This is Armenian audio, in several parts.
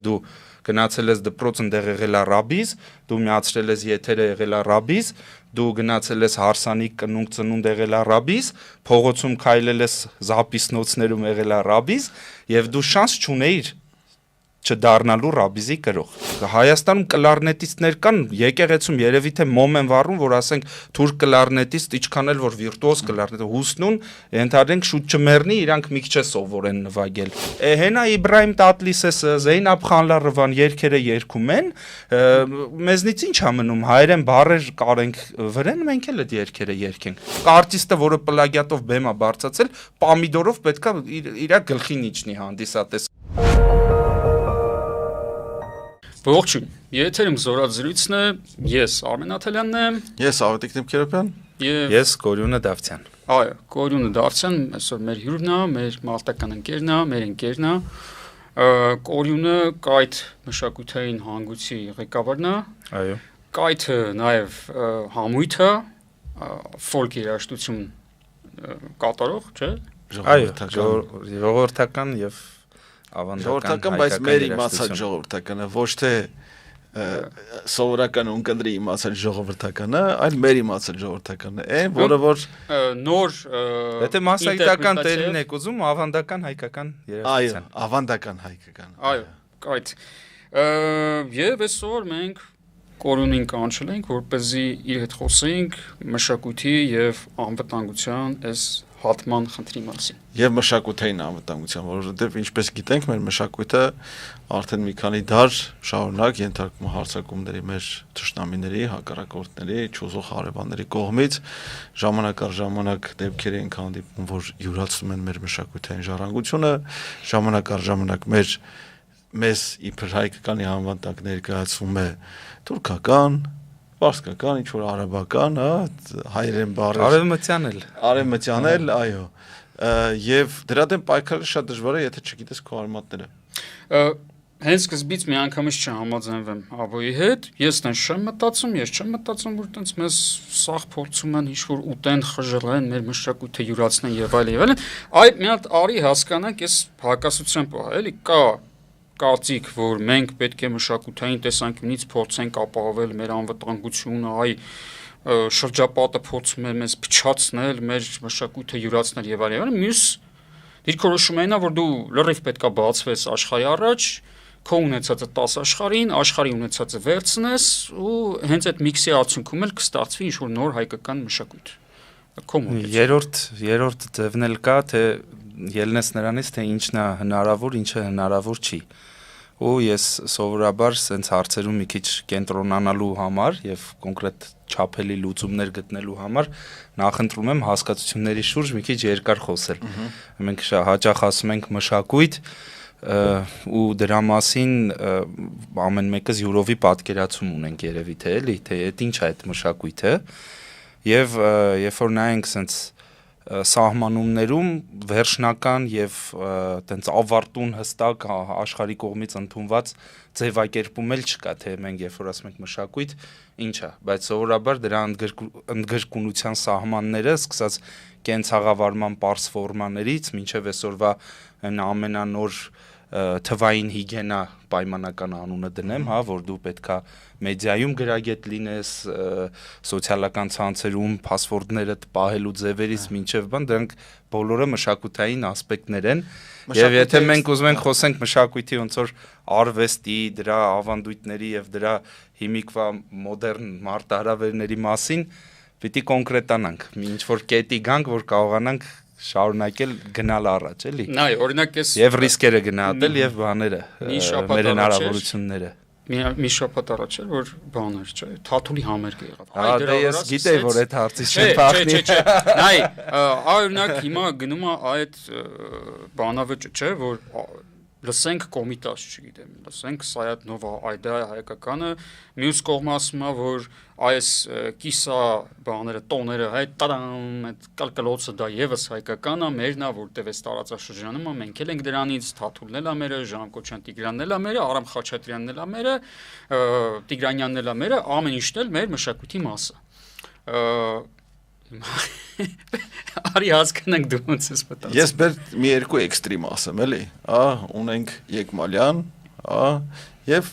Դու գնացել ես դպրոց ընդեղ եղել է ռաբիս, դու միացրել ես եթերը եղել է ռաբիս, դու գնացել ես հարսանիք կնունկ ծնունդ եղել է ռաբիս, փողոցում քայլել ես զապիսնոցներում եղել է ռաբիս, եւ դու շանս չունեիր չդառնալու ռաբիզի կրող։ Հայաստանում կլարնետիստներ կան, եկեղեցում երևի թե մոմ են վառում, որ ասենք թուրք կլարնետիստ, ինչքան էլ որ վիրտուոզ կլարնետ, հուսնուն, ենթադրենք շուտ չմեռնի, իրանք մի քիչ է սովորեն նվագել։ Հենա Իբրահիմ Տատլիսես, Զեյնաբ Խանլարովան երգերը երգում են, մեզնից ինչ ա մնում, հայերեն բառեր կարենք վրեն, մենք էլ այդ երգերը երգենք։ Արտիստը, որը պլագիատով բեմ է բարձացել, պամիդորով պետքա իր գլխին իջնի հանդիսատես։ Ողջույն, եթերում զորաձրույցն է, ես Արմեն Աթալյանն եմ, ես Ավետիք Նիմքերոպյան, ես Կորյունը Դավթյան։ Այո, Կորյունը Դավթյան, այսօր մեր հյուրն է, մեր մարտական ընկերն է, մեր ընկերն է, Կորյունը կայթ մշակութային հանգույցի ղեկավարն է, այո, կայթը նաև համույթ է, ֆոլք երաժշտություն կատարող, չէ՞։ Այո, ժողովրդական եւ ժողովրդական, բայց մեր իմացած ժողովրդականը, ոչ թե սովորական ունկնդրի իմացած ժողովրդականը, այլ մեր իմացած ժողովրդականը, այն, որը որ նոր եթե մասսայական տերմին եք ուզում, ավանդական հայկական երաժշտության։ Այո, ավանդական հայկական։ Այո, կայթ։ Եվ այսօր մենք Կորյունին կանչել ենք, որպեսզի իր հետ խոսենք մշակույթի եւ անվտանգության այս հատման խնդրի մասին։ Եվ մշակութային անվտանգության, որովհետև ինչպես գիտենք, մեր մշակույթը արդեն մի քանի դար շարունակ ենթարկվում հարձակումների մեր թշնամիների, հակառակորդների, չուզող հարևանների կողմից, ժամանակ առ ժամանակ դեպքեր են հանդիպում, որ յուրացնում են մեր մշակութային ժառանգությունը, ժամանակ առ ժամանակ մեզ իբր հայկականի անվտանգ ներկայացվում է թուրքական, պարսկական, ինչ-որ արաբական, հայերեն բառեր։ Արևմտյան էլ, այո։ Եվ դրա դեմ պայքարը շատ դժվար է, եթե չգիտես քո արմատները։ Հենց սկզբից մի անգամից չհամաձայնվեմ Աբոյի հետ, ես տենց չեմ մտածում, որ տենց մեզ սաղ փորձում են ինչ-որ ուտեն, խժռեն, մեր մշակույթը յուրացնեն եւ այլն։ Այ մի հատ արի հասկանանք, ես հակասության պահ, էլի կա կարծիք, որ մենք պետք է մշակութային տեսանկյունից փորձենք ապահովել մեր անվտանգությունը, շրջապատը փորձում է մեզ փչացնել, մեր մշակույթը յուրացնել եւ այլն։ Մյուս դիրքորոշումը այնա, որ դու լրիվ պետքա բացվես աշխարհի առաջ, քո ունեցածը 10 աշխարհին, աշխարհի ունեցածը վերցնես ու հենց այդ միքսի արդյունքում էլ կստացվի ինչ-որ նոր հայկական մշակույթ։ Երրորդ ձևն էլ կա, թե ելնես նրանից, թե ինչն է հնարավոր, ինչը հնարավոր չի։ Ու ես սովորաբար սենց հարցերում մի քիչ կենտրոնանալու համար եւ կոնկրետ չափելի լուծումներ գտնելու համար նախընտրում եմ հասկացությունների շուրջ մի քիչ երկար խոսել։ Մենք հաճախ ասում ենք մշակույթ ու դրա մասին ամեն մեկս յուրովի պատկերացում ունենք երևի թե էլի, թե այդ ինչ է այդ մշակույթը եւ երբ որ նայենք սենց սահմանումներում վերջնական եւ տենց ավարտուն հստակ աշխարհի կողմից ընդունված ձևակերպում էլ չկա, թե մենք երբ որ ասում ենք մշակույթ, ինչ է, բայց սովորաբար դրա ընդգրկունության սահմանները սկսած կենցաղավարման պարզ ֆորմաներից մինչև այսօրվա ամենանոր թվային հիգիենա պայմանական անունը դնեմ, որ դու պետքա մեդիայում գրագետ լինես, սոցիալական ցանցերում փասվորդներդ պահելու ձևերից մինչև բան, դրանք բոլորը մշակութային ասպեկտներ են, եւ եթե մենք ուզում ենք խոսենք մշակույթի ոնց որ արվեստի, դրա ավանդույթների եւ դրա հիմիկվա մոդեռն մարտահրավերների մասին, պիտի կոնկրետանանք, ինչ որ կետի գանք, որ կարողանանք շարունակել գնալ առաջ, էլի։ Նայ, օրինակ ես եւ ռիսկերը գնահատել եւ բաները, մեր հնարավորությունները։ Մի շաբաթ առաջ էր, որ բաներ, չէ, Թաթուլի համերգը եղավ։ Դե ես գիտեի, որ այդ հարցից չեմ փախնի։ Նայ, օրինակ հիմա գնում է այդ բանավեճը, չէ, որ լսենք կոմիտաս, չգիտեմ, լսենք Սայաթ-Նովա, այդա հայկականը, մյուս կողմը ասում է, որ այս կիսա բաները, տոները, այդ տադամ, այդ կալկալոցը դա եւս հայկական է, մերն է, որտեւ այս տարածաշրջանում է, մենք էլ ենք դրանից, Թաթուլն էլ է մերը, Ժան-Կոչյան Տիգրանն էլ է մերը, Արամ Խաչատրյանն էլ է մերը, Տիգրանյանն էլ է մերը, ամեն ինչն էլ մեր մշակույթի մասը։ Արի հասկանանք դու ոնց ես մտածում։ Ես մի երկու էքստրիմ ասեմ, էլի։ Ունենք Եկմալյան, եւ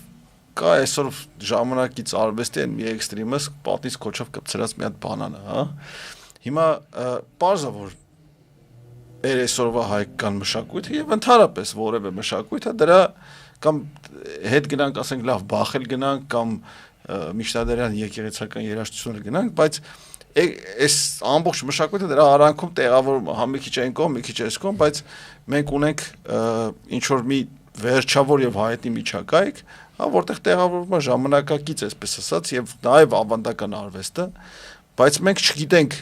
կա այսօր ժամանակից արվեստի են մի էքստրեմս պատից կոչով կպցրած մի հատ բանան է, Հիմա բարձա որ այսօրվա հայկական մշակույթը եւ ընդհանրապես որևէ մշակույթը դրա կամ հետ գնանք, ասենք լավ բախել գնանք կամ միջնադարյան եկեղեցական երաժշտություններ գնանք, բայց այս ամբողջ մշակույթը դրա արանքում տեղավորվում է, հա մի քիչ այն կողմ, մի քիչ այս կողմ, բայց մենք ունենք ինչ որ մի վերջավոր եւ հայտնի միջակայք, որտեղ տեղավորվում է ժամանակակից, այսպես ասած, եւ նաեւ ավանդական արվեստը, բայց մենք չգիտենք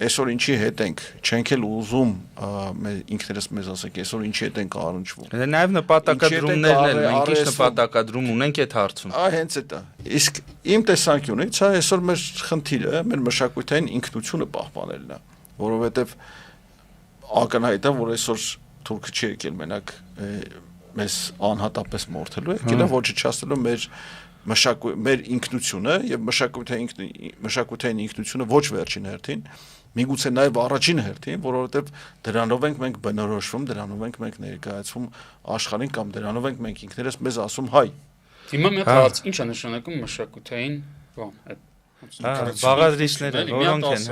այսօր ինչի հետ ենք, չենք էլ ուզում ինքներս մեզ ասենք, այսօր ինչի հետ ենք առնչվում։ Նաեւ նպատակադրումներն էլ, մենք ինչ նպատակադրում ունենք այդ հարցում։ Հենց այդ է։ Իսկ իմ տեսանկյունից, այսօր մեր խնդիրը, մեր մշակութային ինքնությունը պահպանելն է, որովհետեւ ակնհայտ է, որ այսօր թուրքը չի եկել մենակ մեզ անհատապես մորթելու, եկել է ոչնչացնելու մեր ինքնությունը եւ մշակութային ինքնությունը ոչ վերջին հերթին, միգուցե նաեւ առաջին հերթին, որովհետեւ դրանով ենք մենք բնորոշվում, դրանով ենք մենք ներկայացվում աշխարհին կամ դրանով ենք մենք ինքներս մեզ ասում հայ։ Հիմա մի հատ ինչ է նշանակում մշակութային բաղադրիչները որոնք են,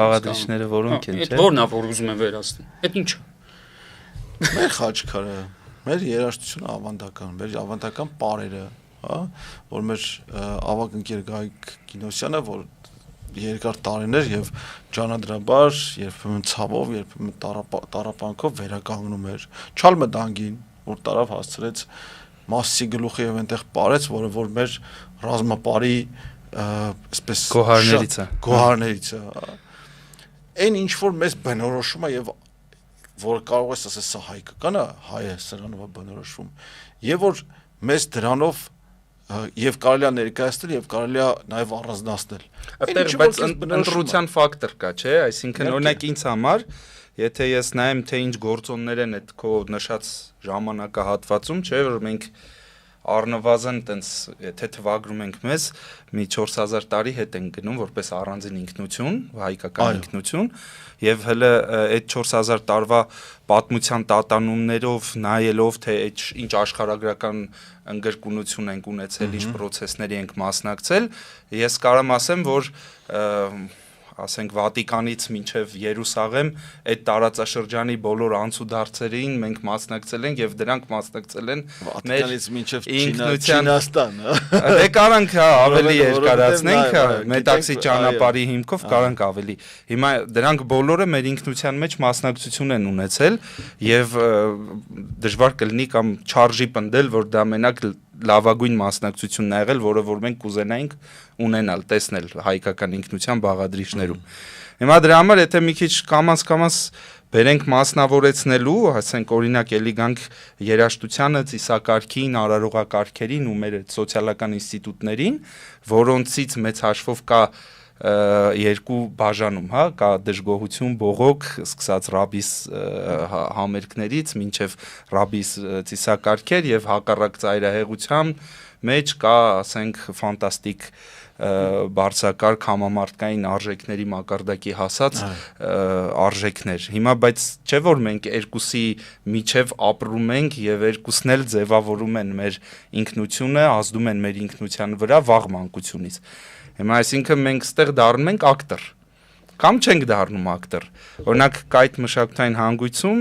բաղադրիչները որոնք են, չէ՞։ Այդ որն է, որ ուզում են վերացնել։ Այդ ի՞նչ է։ Մեր խաչքարը, մեր երաժշտությունը ավանդական, մեր ավանդական պարերը, որ մեր ավագ ընկեր Գայք Կինոսյանը, որ երկար տարիներ եւ ջանադրաբար, երբեմն ցավով, երբեմն տառապանքով վերականգնում էր Չալմդանգին, որ տարավ հասցրեց Մասսի գլուխի եւ այնտեղ ապարեց, որը որ մեր ռազմապարի այսպես գոհարներից է։ Այն ինչ որ մեզ բնորոշում է եւ որ կարող ես ասես սա հայկական է, հայ է սրանով բնորոշվում, եւ որ մեզ դրանով եւ կարելի է ներկայացնել եւ կարելի է նաեւ առանձնացնել։ Այդտեղ բայց ընտրության ֆակտոր կա, չէ՞, այսինքն օրինակ ինձ համար, եթե ես նայեմ թե ինչ գործոններ են այդ քո նշած ժամանակահատվածում, չէ՞, որ մենք առնվազն տենց եթե թվագրում ենք մեզ մի 4000 տարի հետ են գնում որպես առանձին ինքնություն, հայկական ինքնություն եւ հələ այդ 4000 տարվա պատմության տատանումներով նայելով թե ինչ աշխարհագրական ընդգրկունություն ենք ունեցել, ինչ process-ների ենք մասնակցել, ես կարամ ասեմ, որ ասենք Վատիկանից մինչև Երուսաղեմ այդ տարածաշրջանի բոլոր անցուդարձերին մենք մասնակցել ենք եւ դրանք մասնակցել են Վատիկանից մինչև Չինաստան, Դե կարանք ավելի երկարացնենք, մետաքսի ճանապարհի հիմքով կարանք ավելի։ Հիմա դրանք բոլորը մեր ինքնության մեջ մասնակցություն են ունեցել եւ դժվար կլինի կամ չարժի պնդել, որ դա մենակ լավագույն մասնակցությունն ա եղել, որը որ մենք կուզենայինք ունենալ, տեսնել հայկական ինքնության բաղադրիչներում։ Հիմա դրա համար եթե մի քիչ կամաց բերենք մասնավորեցնելու, ասենք օրինակ էլի գանք երաժշտությանը, ծիսակարգին, արարողակարգերին ու մեր սոցիալական ինստիտուտներին, որոնցից մեծ հաշվով կա երկու բաժանում, հա, կա դժգոհություն, բողոք, սկսած ռաբիս համերգներից մինչև ռաբիս ծիսակարգեր եւ հակառակ ծայրահեղության մեջ կա, ասենք, ֆանտաստիկ բարձրակարգ համամարտկային արժեքների մակարդակի հասած արժեքներ։ Հիմա բայց չէ որ մենք երկուսի միջև ապրում ենք եւ երկուսն էլ ձևավորում են մեր ինքնությունը, ազդում են մեր ինքնության վրա վաղ մանկությունից։ Հիմա այսինքն մենք ստեղ դառնում ենք ակտոր, կամ չենք դառնում ակտոր։ Օրինակ կայտ մշակութային հանգույցում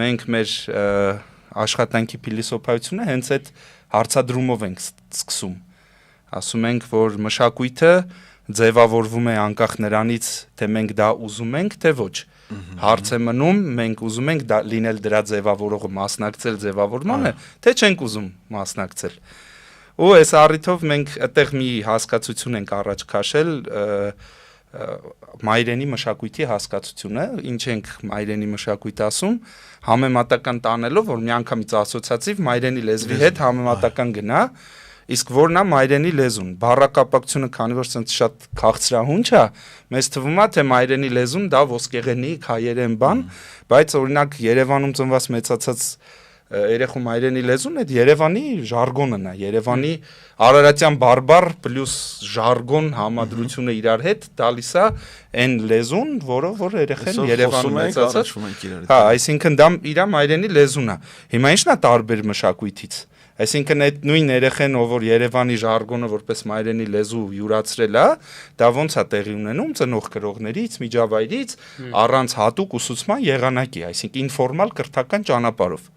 մենք մեր աշխատանքի փիլիսոփայությունը հենց այդ հարցադրումով ենք սկսում։ Ասում ենք, որ մշակույթը ձևավորվում է անկախ նրանից, թե մենք դա ուզում ենք, թե ոչ։ Հարց է մնում, մենք ուզում ենք լինել դրա ձևավորողը, մասնակցել ձևավորմանը, թե չենք ուզում մասնակցել։ Ու այս առիթով մենք այդտեղ մի հասկացություն ենք առաջ քաշել մայրենի մշակույթի հասկացությունը, ինչ ենք մայրենի մշակույթ ասում, համեմատական տանելով, որ միանգամից ասոցիատիվ մայրենի լեզվի հետ համեմատական գնա, իսկ որն է մայրենի լեզուն։ Բառակապակցությունը, քանի որ ցենց շատ քաղցրահունչ է, մեզ թվում է, թե մայրենի լեզուն դա ոսկեղենիկ հայերեն բան, բայց օրինակ Երևանում ծնված մեծացած երեխու մայրենի լեզուն այդ Երևանի ժարգոնն է, Երևանի արարատյան բարբար պլյուս ժարգոն համադրությունը իրար հետ տալիս է այն լեզուն, որը որ երեխեն Երևանում մեծացած։ Հա, այսինքն դա իր մայրենի լեզուն է։ Հիմա ի՞նչն է տարբեր մշակույթից։ Այսինքն այդ նույն երեխեն, ով որ Երևանի ժարգոնը որպես մայրենի լեզու յուրացրել է, դա ոնց է տեղի ունենում ծնող գրողներից, միջավայրից, առանց հատուկ ուսուցման եղանակի, այսինքն ինֆորմալ կրթական ճանապարհով։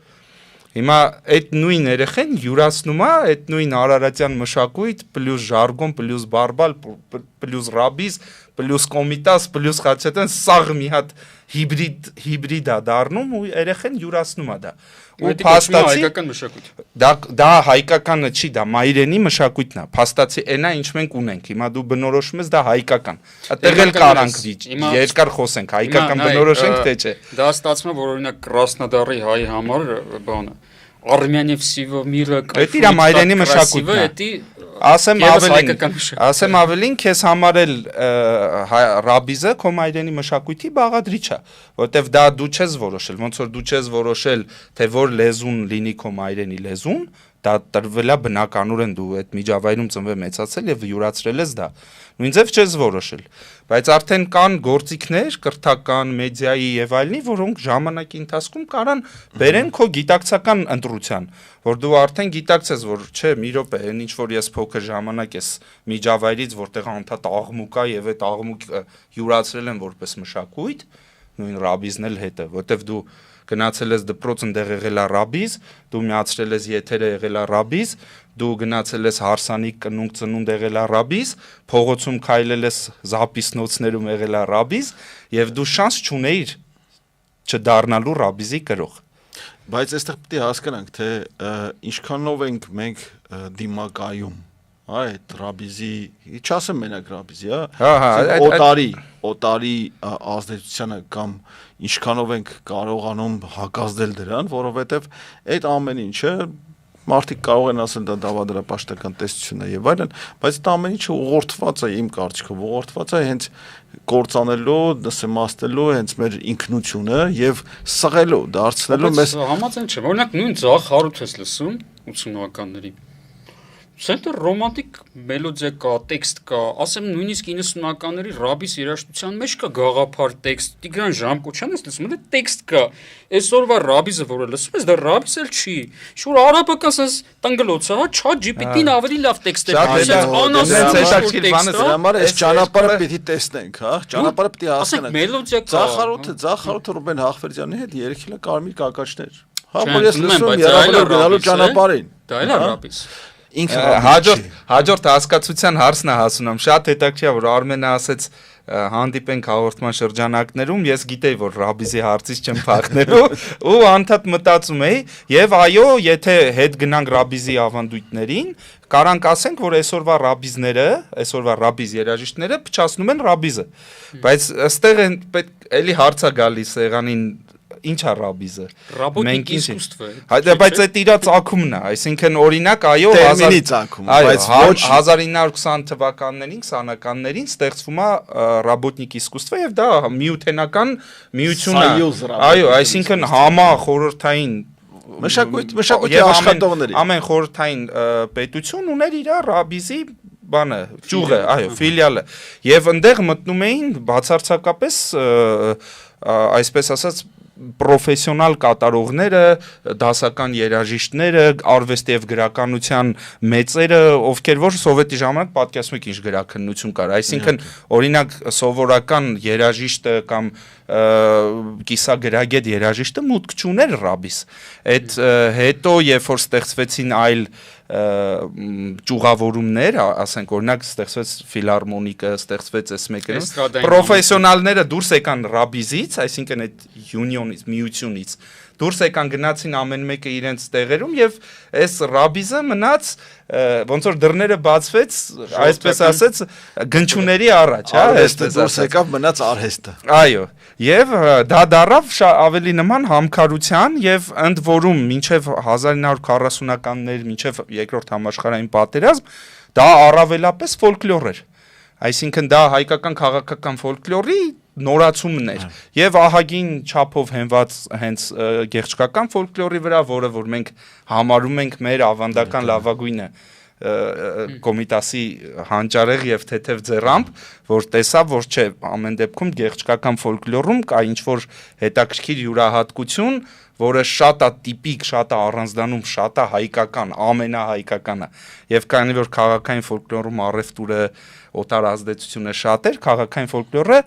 Հիմա այդ նույն երեխեն յուրացնում է այդ նույն արարատյան մշակույթ, պլյուս ժարգոն, պլյուս բարբալ, պլյուս ռաբիզ, պլյուս կոմիտաս, պլյուս խաչետեն, սաղ մի հատ հիբրիդ է դառնում ու երեխեն յուրացնում է դա։ Ու փաստացի հայկական մշակույթ։ Դա հայկականը չի, դա մայրենի մշակույթն է։ Փաստացի այնա ինչ մենք ունենք։ Հիմա դու բնորոշում ես դա հայկական։ Այդտեղ էլ կարանք երկար խոսենք, հայկական բնորոշենք թե չէ։ Դա ստացվում է, որ օրինակ Կրասնոդարի հայ համար բանը Արմենիևսիվը միրը դա իր մայրենի մշակույթն է։ Ասեմ ավելին, քեզ համար էլ ռաբիզը քո մայրենի մշակույթի բաղադրիչ է, որտեվ դա դու չես որոշել, ոնց որ դու չես որոշել, թե որ լեզուն լինի քո մայրենի լեզուն, դա տրվել է բնականորեն դու այդ միջավայրում ծնվել մեծացել եւ յուրացրել ես դա։ Նույն ձև չես որոշել, բայց արդեն կան գործիքներ կրթական, մեդիայի եւ այլնի, որոնք ժամանակի ընթացքում կարան բերեն քո գիտակցական ընտրության, որ դու արդեն գիտակցես, որ չէ, մի րոպե, այն ինչ որ ես փոքր ժամանակ ես միջավայրից, որտեղ անդադ աղմուկ է եւ այդ աղմուկը յուրացրել են որպես մշակույթ, նույն ռաբիզն էլ հետը, որտեվ դու գնացել ես դպրոց, ընդեղ եղել է ռաբիզ, դու միացրել ես եթերը եղել է ռաբիզ, դու գնացել ես հարսանիք կնունկ ծնունդ եղել է ռաբիզ, փողոցում քայլել ես զապիսնոցներում եղել է ռաբիզ, եւ դու շանս չունեիր չդառնալու ռաբիզի գրող։ Բայց այստեղ պետք է հասկանանք, թե ինչքանով ենք մենք դիմակայում այդ ռաբիզի, չասեմ մենակ ռաբիզի, օտարի ազդեցությանը կամ ինչքանով ենք կարողանում հակազդել դրան, որովհետև այդ ամեն ինչը մարդիկ կարող են ասել դա դավադրապաշտական տեսություն է եւ այլն, բայց դա ամեն ինչը ուղղորդված է իմ կարծիքով, ուղղորդված է հենց կործանելու, նսեմաստելու հենց մեր ինքնությունը եւ սղելու, դարձնելու մեզ համաձայն չեմ, օրինակ նույն Ձախ Հարութ ես լսում 80-ականների Սենտը ռոմանտիկ մելոդիա կա, տեքստ կա, ասեմ նույնիսկ 90-ականների ռաբիս երաժշտության մեջ կա գաղափար տեքստ, Տիգրան Ժամկոչյանն ես լսում, դա տեքստ կա։ Այսօրվա ռաբիզը, որը լսում ես, դա ռաբիս էլ չի։ Շուտ արաբական ասես տնգլոցը, հա, ChatGPT-ն ավելի լավ տեքստ է։ Համար այս ճանապարհը պիտի տեսնենք, հա, ճանապարհը պիտի հասկանանք։ Մելոդիա կա։ Ձախ Ռուբեն Հաղվերդյանի հետ երեքիլը կարմիր կակաչներ։ Հա, որ ես լսում երաբար գնալու ճանապարհին։ Դա էլ է ռաբիս։ Հաջորդ հասկացության հարցն է հասունում, շատ հետաքրքիր է, որ Արմենը ասեց հանդիպենք հաղորդման շրջանակներում, ես գիտեի, որ ռաբիզի հարցից չեմ փախնելու ու անդադ մտածում էի եւ այո, եթե հետ գնանք ռաբիզի ավանդույթներին, կարանք ասենք, որ այսօրվա ռաբիզները, այսօրվա ռաբիզ երաժիշտները փչացնում են ռաբիզը, բայց ըստեղ են էլի հարց է գալիս եղանին ինչ է ռաբիզը։ Ռաբոտիկ իսկուստվը։ Բայց այդ իր ծագումն է, այսինքն օրինակ այո, տերմինի ծագում, բայց ոչ 1920 թվականներին, 20-ականներին ստեղծվում է ռաբոտիկ իսկուստվը եւ դա միութենական միություն է։ Այո, այսինքն համախորհրդային մշակույթի աշխատողների ամեն խորհրդային պետություն ուներ իր ռաբիզի բանը, ճյուղը, այո, ֆիլիալը։ Եվ այնտեղ մտնում էին բացարձակապես այսպես ասած պրոֆեսիոնալ կատարողները, դասական երաժիշտները, արվեստի եւ գրականության մեծերը, ովքեր որ սովետի ժամանակ պատկերացնում եք ինչ գրաքննություն կար, այսինքն օրինակ սովորական երաժիշտը կամ կիսագրագետ երաժիշտը մուտք չուներ ռաբիս։ Այդ հետո երբ որ ստեղծվեցին այլ ճյուղավորումներ, ասենք օրինակ ստեղծվեց ֆիլհարմոնիկը, ստեղծվեց այս մեկը, պրոֆեսիոնալները դուրս եկան ռաբիզից, այսինքն այդ յունիոնից, միությունից, դուրս եկան գնացին ամեն մեկը իրենց տեղերում եւ այս ռաբիզը մնաց ոնց որ դռները բացվեց, այսպես ասած գնչուների առաջ, հա, այսպես դուրս եկավ մնաց արհեստը։ Այո, եւ դա դարավ ավելի նման համքարության եւ ընդ որում մինչեւ 1940-ականներ, մինչեւ երկրորդ համաշխարհային պատերազմ դա առավելապես ֆոլկլոր էր։ Այսինքն դա հայկական քաղաքական ֆոլկլորի նորացումն էր եւ ահագին չափով հենված հենց գեղչկական ֆոլկլորի վրա, որը որ մենք համարում ենք մեր ավանդական լավագույնը կոմիտասի հանճարեղ եւ թեթև ձեռամբ, որ տեսավ, որ չէ, ամեն դեպքում գեղեցկական ֆոլկլորում կա ինչ-որ հետաքրքիր յուրահատկություն, որը շատ է տիպիկ, շատ է առանձնանում, շատ է հայկական, ամենահայկականը։ Եվ քանի որ քաղաքային ֆոլկլորում առևտուրը օտար ազդեցությունը շատ էր, քաղաքային ֆոլկլորը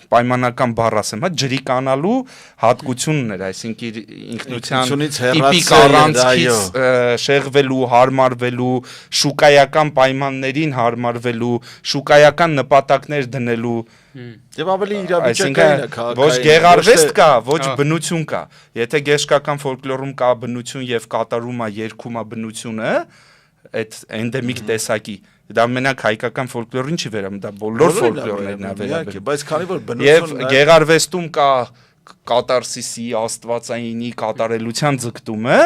պայմանական բառ ասեմ, հա, ջրիկանալու հատկությունն էր, այսինքն ինքնության տիպիկ առանցքից շեղվելու, հարմարվելու, շուկայական պայմաններին հարմարվելու, շուկայական նպատակներ դնելու, եւ ավելի իրավիճակային է քաղաքային։ Ոչ գեղարվեստ կա, ոչ բնություն կա։ Եթե գեղեցկական ֆոլկլորում կա բնություն եւ կատարում է, երգում է բնությունը, այդ էնդեմիկ տեսակի դա մենակ հայկական ֆոլկլորին չի վերաբերում, դա բոլոր ֆոլկլորներն է վերաբերում, բայց քանի որ բնություն եւ գեղարվեստում կա կատարսիսի, աստվածայինի կատարելության ձգտումը,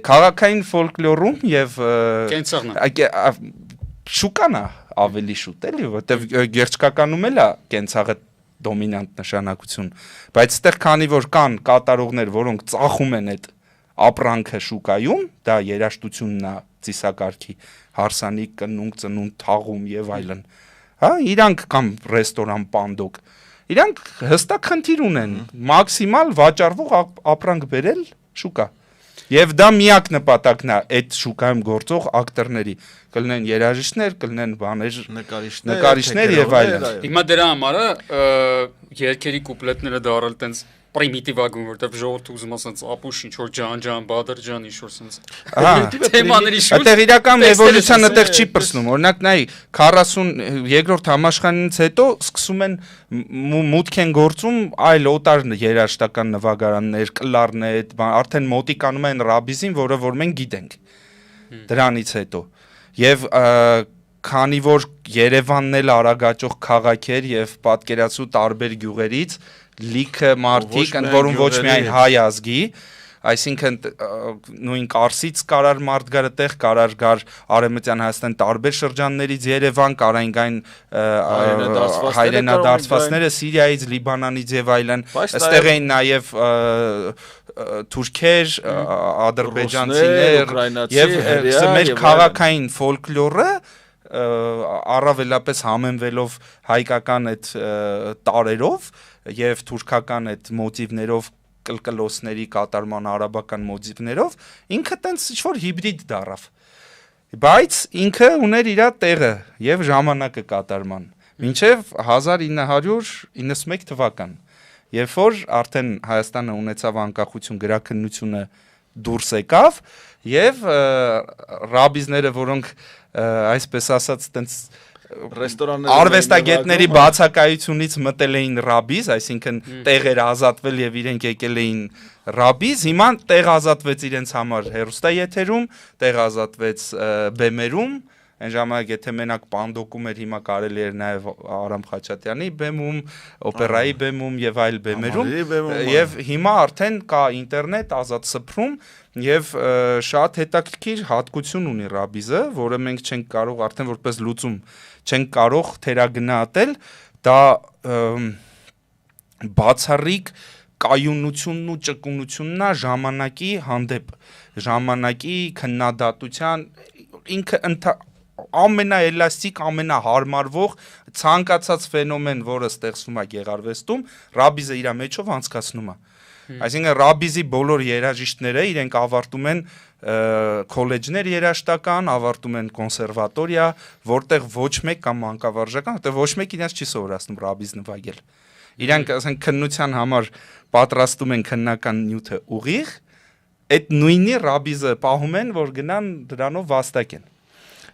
քաղաքային ֆոլկլորում եւ շուկան է ավելի շուտ էլի, որտեվ գեղեցկականում էլ է կենցաղը դոմինանտ նշանակություն, բայց այդտեղ քանի որ կան կատարողներ, որոնք ծախում են այդ ապրանքը շուկայում, դա երաժշտությունն է, ծիսակարգի հարսանիք, կնունկ, ծնունդ, թաղում եւ այլն։ Հա, իրանք կամ ռեստորան, պանդոկ, իրանք հստակ խնդիր ունեն, մաքսիմալ վաճառվող ապրանք բերել շուկա։ Եվ դա միակ նպատակն է այդ շուկայում գործող ակտորների, կլինեն երաժիշտներ, կլինեն բաներ, նկարիչներ եւ այլն։ Հիմա դրա համար երգերի կուպլետները դարել տենց պրիմիտիվագուն, որտեղ ժողովուրդը ուզում ասած ապուշ ինչ որ ջան, բադրջան ինչ որ sense։ Թեմաների շուրջ։ Այդտեղ իրական էվոլյուցիան այդտեղ չի պրսնում։ Օրինակ նայ 42-րդ համաշխարհից հետո սկսում են մուտք են գործում այլ օտար երաժշտական նվագարաններ, կլարնետ, արդեն մոտիկանում են ռաբիզին, որը որ մենք գիտենք։ Դրանից հետո։ Եվ քանի որ Երևանն էլ արագաճող քաղաք էր եւ պատկերացու տարբեր գյուղերից լիքը մարդիկ, ընդ որում ոչ միայն հայ ազգի, այսինքն նույն Կարսից կարար մարդ գար այդտեղ, կարար գար Արևմտյան Հայաստան տարբեր շրջաններից Երևան, կարային գային հայրենադարձվածները Սիրիայից, Լիբանանից եւ այլն, այստեղ էին նաեւ թուրքեր, ադրբեջանցիներ եւ մեր քաղաքային ֆոլկլորը առավելապես համեմվելով հայկական այդ տարերով եւ թուրքական այդ մոտիվներով կլկլոսների կատարման արաբական մոտիվներով ինքը տենց ինչ-որ հիբրիդ դառավ բայց ինքը ուներ իր տեղը եւ ժամանակը կատարման մինչեւ 1991 թվական երբ որ արդեն Հայաստանը ունեցավ անկախություն գրաքննությունը դուրս եկավ եւ ռաբիզները որոնք այսպես ասած տենց արվեստագետների բացակայությունից մտել էին ռաբիզ, այսինքն տեղեր ազատվել եւ իրենք եկել էին ռաբիզ, հիմա տեղ ազատվեց իրենց համար հերոստաեթերում, տեղ ազատվեց բեմերում, այն ժամանակ եթե մենակ պանդոկում էր հիմա կարելի էր նաեւ Արամ Խաչատյանի բեմում, օպերայի բեմում եւ այլ բեմերում եւ հիմա արդեն կա ինտերնետ ազատ սփռում եւ շատ հետաքրքիր հատկություն ունի ռաբիզը, որը մենք չենք կարող արդեն որպես լուծում չենք կարող թերագնահատել, դա բացառիկ կայունությունն ու ճկունությունն է ժամանակի հանդեպ, ժամանակի քննադատության ինքը ամենաէլաստիկ, ամենահարմարվող ցանկացած ֆենոմեն, որը ստեղծվում է գեղարվեստում, ռաբիզը իր մեջով անցկացնում է։ Այսինքն ռաբիզի բոլոր երաժիշտները իրենք ավարտում են քոլեջներ երաժշտական, ավարտում են կոնսերվատորիա, որտեղ ոչ մեկ կամ մանկավարժական, որտեղ ոչ մեկ իրենց չի սովորացնում ռաբիզ նվագել։ Իրանք ասենք քննության համար պատրաստում են քննական նյութը ուղիղ, այդ նույնի ռաբիզը պահում են, որ գնան դրանով վաստակեն։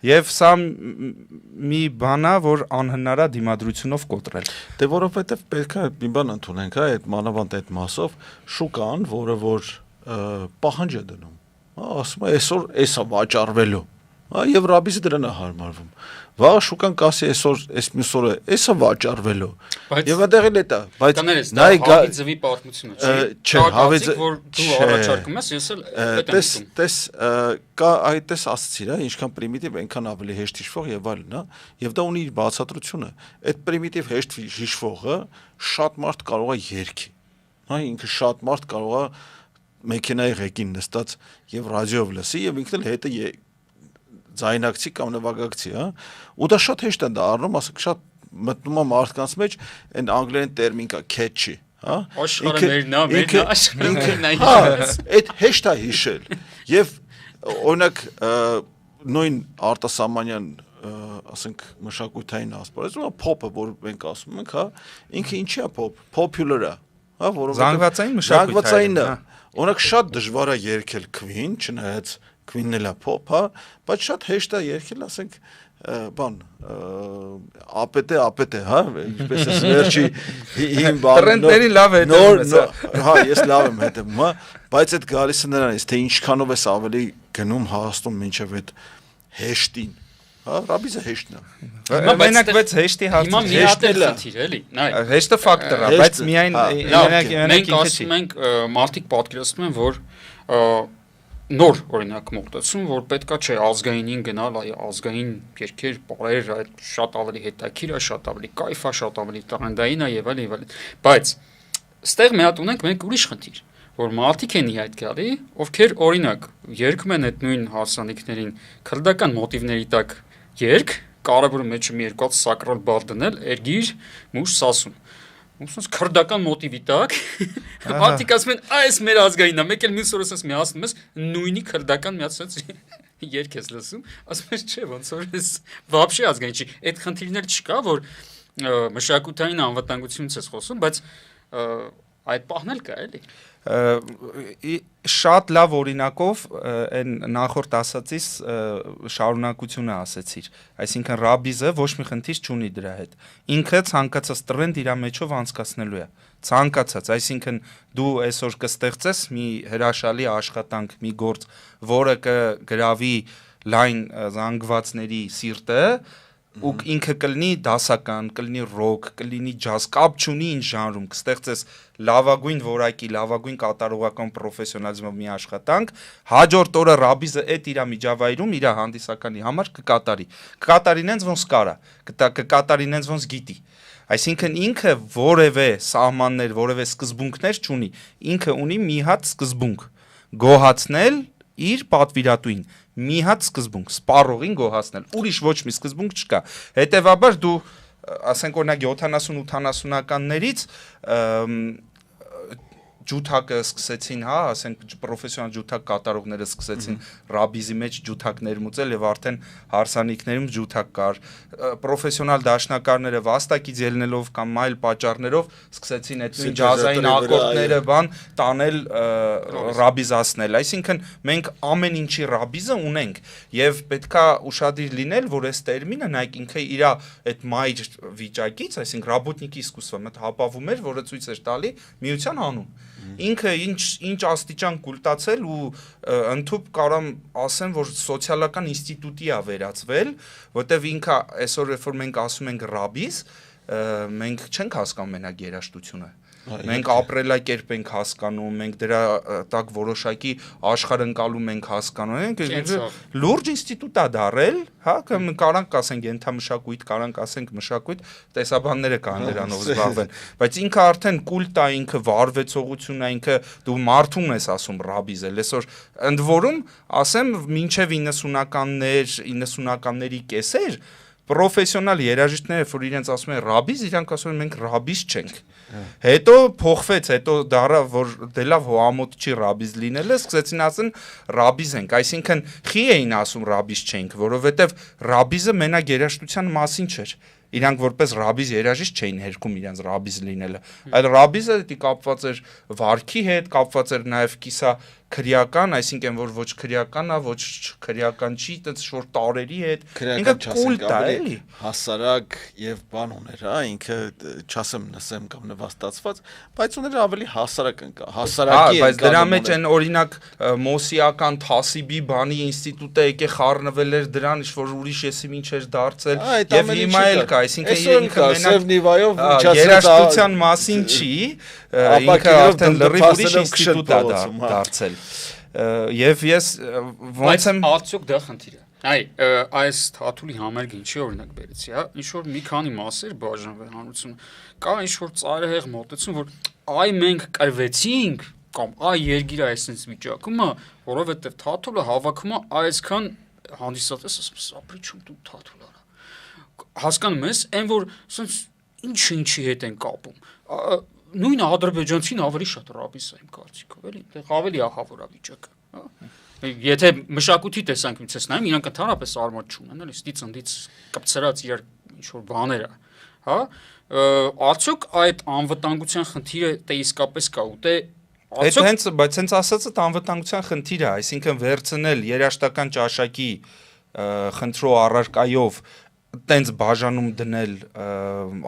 Եվ սա մի բան է, որ անհնար է դիմադրությունով կոտրել։ Դե որովհետև պետք է մի բան ընդունենք, այդ մանավանդ այդ մասով շուկան, որը որ պահանջ է դնում, ասում է այսօր էսա վաճառվելու, եւ ռաբիզը դրան է հարմարվում։ Վաղ շուկան կասի այսօր այս մյուս օրը էսա վաճառվելու։ Եվ այդտեղ էլ է դա, բայց նայ հավիձվի պատմությունը չէ, հավիձը որ դու առաջարկում ես, ես էլ տես կա այդպես ասացիր, ինչքան պրիմիտիվ այնքան ավելի հեշտ հիշվող եւ այլն, եւ դա ունի իր բացատրությունը։ Այդ պրիմիտիվ հեշտ հիշվողը շատ մարդ կարող է երգի։ Ինքը շատ մարդ կարող է մեքենայի ղեկին նստած եւ ռադիոյով լսի եւ ինքն էլ հետը ձայնակցի կամ նվագակցի, հա։ Ու դա շատ հեշտ է դա առնում, ասենք շատ մտնում է մարդկանց մեջ այն անգլերեն տերմին կա catchy, հա։ Աշխարհը մերնա, աշխարհը այդ հեշտ է հիշել։ Եվ օրինակ նույն Արտասամանյան ասենք մշակութային ասպարեզում փոփը, որ մենք ասում ենք, հա, ինքը ինչի է փոփ, popular է, հա, զանգվածային մշակութային, օրինակ շատ դժվար է երգել Queen, չնայած Queen-ն էլ է փոփ, հա, բայց շատ հեշտ է երգել, ասենք բան ապետե, հա, ինչպես է վերջի հին բան տրենդների լավ է հա, ես լավ եմ հետևում, հա, բայց այդ գալիս է նրանից, թե ինչքանով ես ավելի գնում հասնում մինչև այդ հեշտին, հա, ռաբիզը հեշտն է։ Մենակ բայց հեշտի հիմա մի հատ է խնդիր, էլի, նայ։ Հեշտը ֆակտոր է, բայց միայն մենք ասում ենք մարդիկ պատկերացնում են, որ նոր օրինակ մոտեցում, որ պետքա չէ ազգայինին գնալ, այ ազգային երկեր, բարեր, այդ շատ ավելի հետաքրքիր է, շատ ավելի կայֆ է, շատ ավելի տրենդային է եւ այլն։ Բայց ստեղ մի հատ ունենք մենք ուրիշ խնդիր, որ մարդիկ են իհայտ գալի, ովքեր օրինակ երգում են այդ նույն հարսանիքներին քրդական մոտիվների տակ երգ, կարևորը մեջը մի երկու հատ սակրալ բառ դնել, երգիր, մուշ սասուն։ Ուսած քրդական մոտիվի տակ մարդիկ ասում են այս մեր ազգայինն է, մեկ էլ մյուս օրս միացնում ես նույնի քրդական միացած երգ ես լսում, ասում ես չէ, ոնց որ էս вообще ազգային չի, այդ խնդիրներ չկա, որ մշակութային անվտանգությունից ես խոսում, բայց այդ պահն էլ կա, էլի։ Շատ լավ օրինակով այն նախորդ ասածից շարունակությունը ասեցիր, այսինքն ռաբիզը ոչ մի խնդիր չունի դրա հետ, ինքը ցանկացած տրենդ իր մեջով անցկացնելու է, ցանկացած, այսինքն դու այսօր կստեղծես մի հրաշալի աշխատանք, մի գործ, որը կգրավի լայն զանգվածների սիրտը, ու ինքը կլինի դասական, կլինի ռոք, կլինի ջազ, կապ չունի ինչ ժանրում, կստեղծես լավագույն որակի, լավագույն կատարողական պրոֆեսիոնալիզմով մի աշխատանք, հաջորդ օրը ռաբիզը այդ իր միջավայրում իր հանդիսականի համար կկատարի նենց ոնց կարա, կկատարի նենց ոնց գիտի։ Այսինքն ինքը որևէ սահմաններ, որևէ սկզբունքներ չունի, ինքը ունի մի հատ սկզբունք՝ գոհացնել իր պատվիրատուին, մի հատ սկզբունք, սպառողին գոհացնել, ուրիշ ոչ մի սկզբունք չկա։ Հետևաբար դու, ասենք օրինակ 70-80-ականներից ջութակը սկսեցին, հա, ասենք պրոֆեսիոնալ ջութակ կատարողները սկսեցին ռաբիզի մեջ ջութակներ մուծել եւ արդեն հարսանիքներում ջութակ կար։ Պրոֆեսիոնալ դաշնակարները վաստակից ելնելով կամ այլ պատճառներով սկսեցին այդ նույն ջազային ակորդները բան տանել ռաբիզացնել։ Այսինքն մենք ամեն ինչի ռաբիզը ունենք եւ պետքա ուշադիր լինել, որ այս տերմինը նայեք ինքը իր այդ մայր վիճակից, այսինքն ռաբոտնիկի իսկուսվը մտ հապավում էր, որը ցույց էր տալի միության անուն։ Ինքը ինչ աստիճան կուլտացել ու ընդհուպ կարամ ասեմ, որ սոցիալական ինստիտուտի է վերածվել, որտեվ ինքը այսօր երբ որ մենք ասում ենք ռաբիզ, մենք չենք հասկանում մենակ երաժշտությունը։ Մենք ապրելակերպ ենք հասկանում, մենք դրա տակ որոշակի աշխարհընկալում ենք հասկանում, ենք լուրջ ինստիտուտ է դարել, հա, կարանք ասենք ենթամշակույթ, կարանք ասենք մշակույթ, տեսաբանները կան դրանով զբաղվեն, բայց ինքը արդեն կուլտ է, ինքը վարվեցողություն է, ինքը դու մարդուն ես ասում ռաբիզել, այսօր ընդ որում ասեմ մինչև 90-ականների կեսեր պրոֆեսիոնալ երաժիշտները, որ իրենց ասում են ռաբիզ, իրանք ասում են մենք ռաբիզ չենք։ Հետո փոխվեց, հետո դարա որ դե լավ հոամոտ չի ռաբիզ լինելը, սկսեցին ասեն ռաբիզ ենք, այսինքն խի էին ասում ռաբիզ չենք, որովհետև ռաբիզը մենակ երաժշտության մասին չէր։ Իրանք որպես ռաբիզ երաժիշտ չէին հերքում իրենց ռաբիզ լինելը, այլ ռաբիզը դի կապված էր վարքի հետ, կապված էր նաև կիսա քրեական, այսինքն որ ոչ քրեական է, ոչ քրեական չի, այդպես շոր տարերի հետ, ինքը կուլտ է, էլի, հասարակ եւ բան ուներ, հա, ինքը չասեմ նսեմ կամ նվաստացված, բայց ուներ ավելի հասարակ ընկա, հասարակի, բայց դրա մեջ են օրինակ մոսիական թասիբի բանի ինստիտուտը եկե խառնվել էր դրան, ինչ որ ուրիշ եսի ինչ էր դարձել, եւ հիմա էլ կա, այսինքն ինքը մենակ երաժշտության մասին չի, ինքը արդեն լրիվ ուրիշ ինստիտուտ է դարձել։ Եվ ես ոնց եմ արդյոք դա խնդիր է։ Այ այս թաթուլի համերգը ինչի օրինակ բերեցի, հա, ինչ որ մի քանի մասեր բաժանվել հանրությունը։ Կա ինչ որ ծայրահեղ մոտեցում, որ այ մենք կրվեցինք կամ այ երգիրը այսպես վիճակում է, որովհետև թաթուլը հավաքում է այսքան հանդիսատեսը ապրի չում դու թաթուլ արա։ Հասկանում ես, այն որ ասենց ինչի հետ են կապում։ Նույն ադրբեջանցին ավելի շատ ռաբիս է իմ կարծիքով, էլի, այդտեղ ավելի ահավոր է վիճակը, հա։ Եթե մշակույթի տեսանկյունից ես նայում, իրանք ընդհանրապես արմատ չունեն, էլի, ստից ընդից կպցրած իր ինչ որ բաներ է, հա։ Արդյոք այդ անվտանգության խնդիրը դե իսկապես կա ու դե բայց հենց ասածը անվտանգության խնդիր է, այսինքն վերցնել երաշտական ճաշակի խնդրո առարկայով տենց բաժանում դնել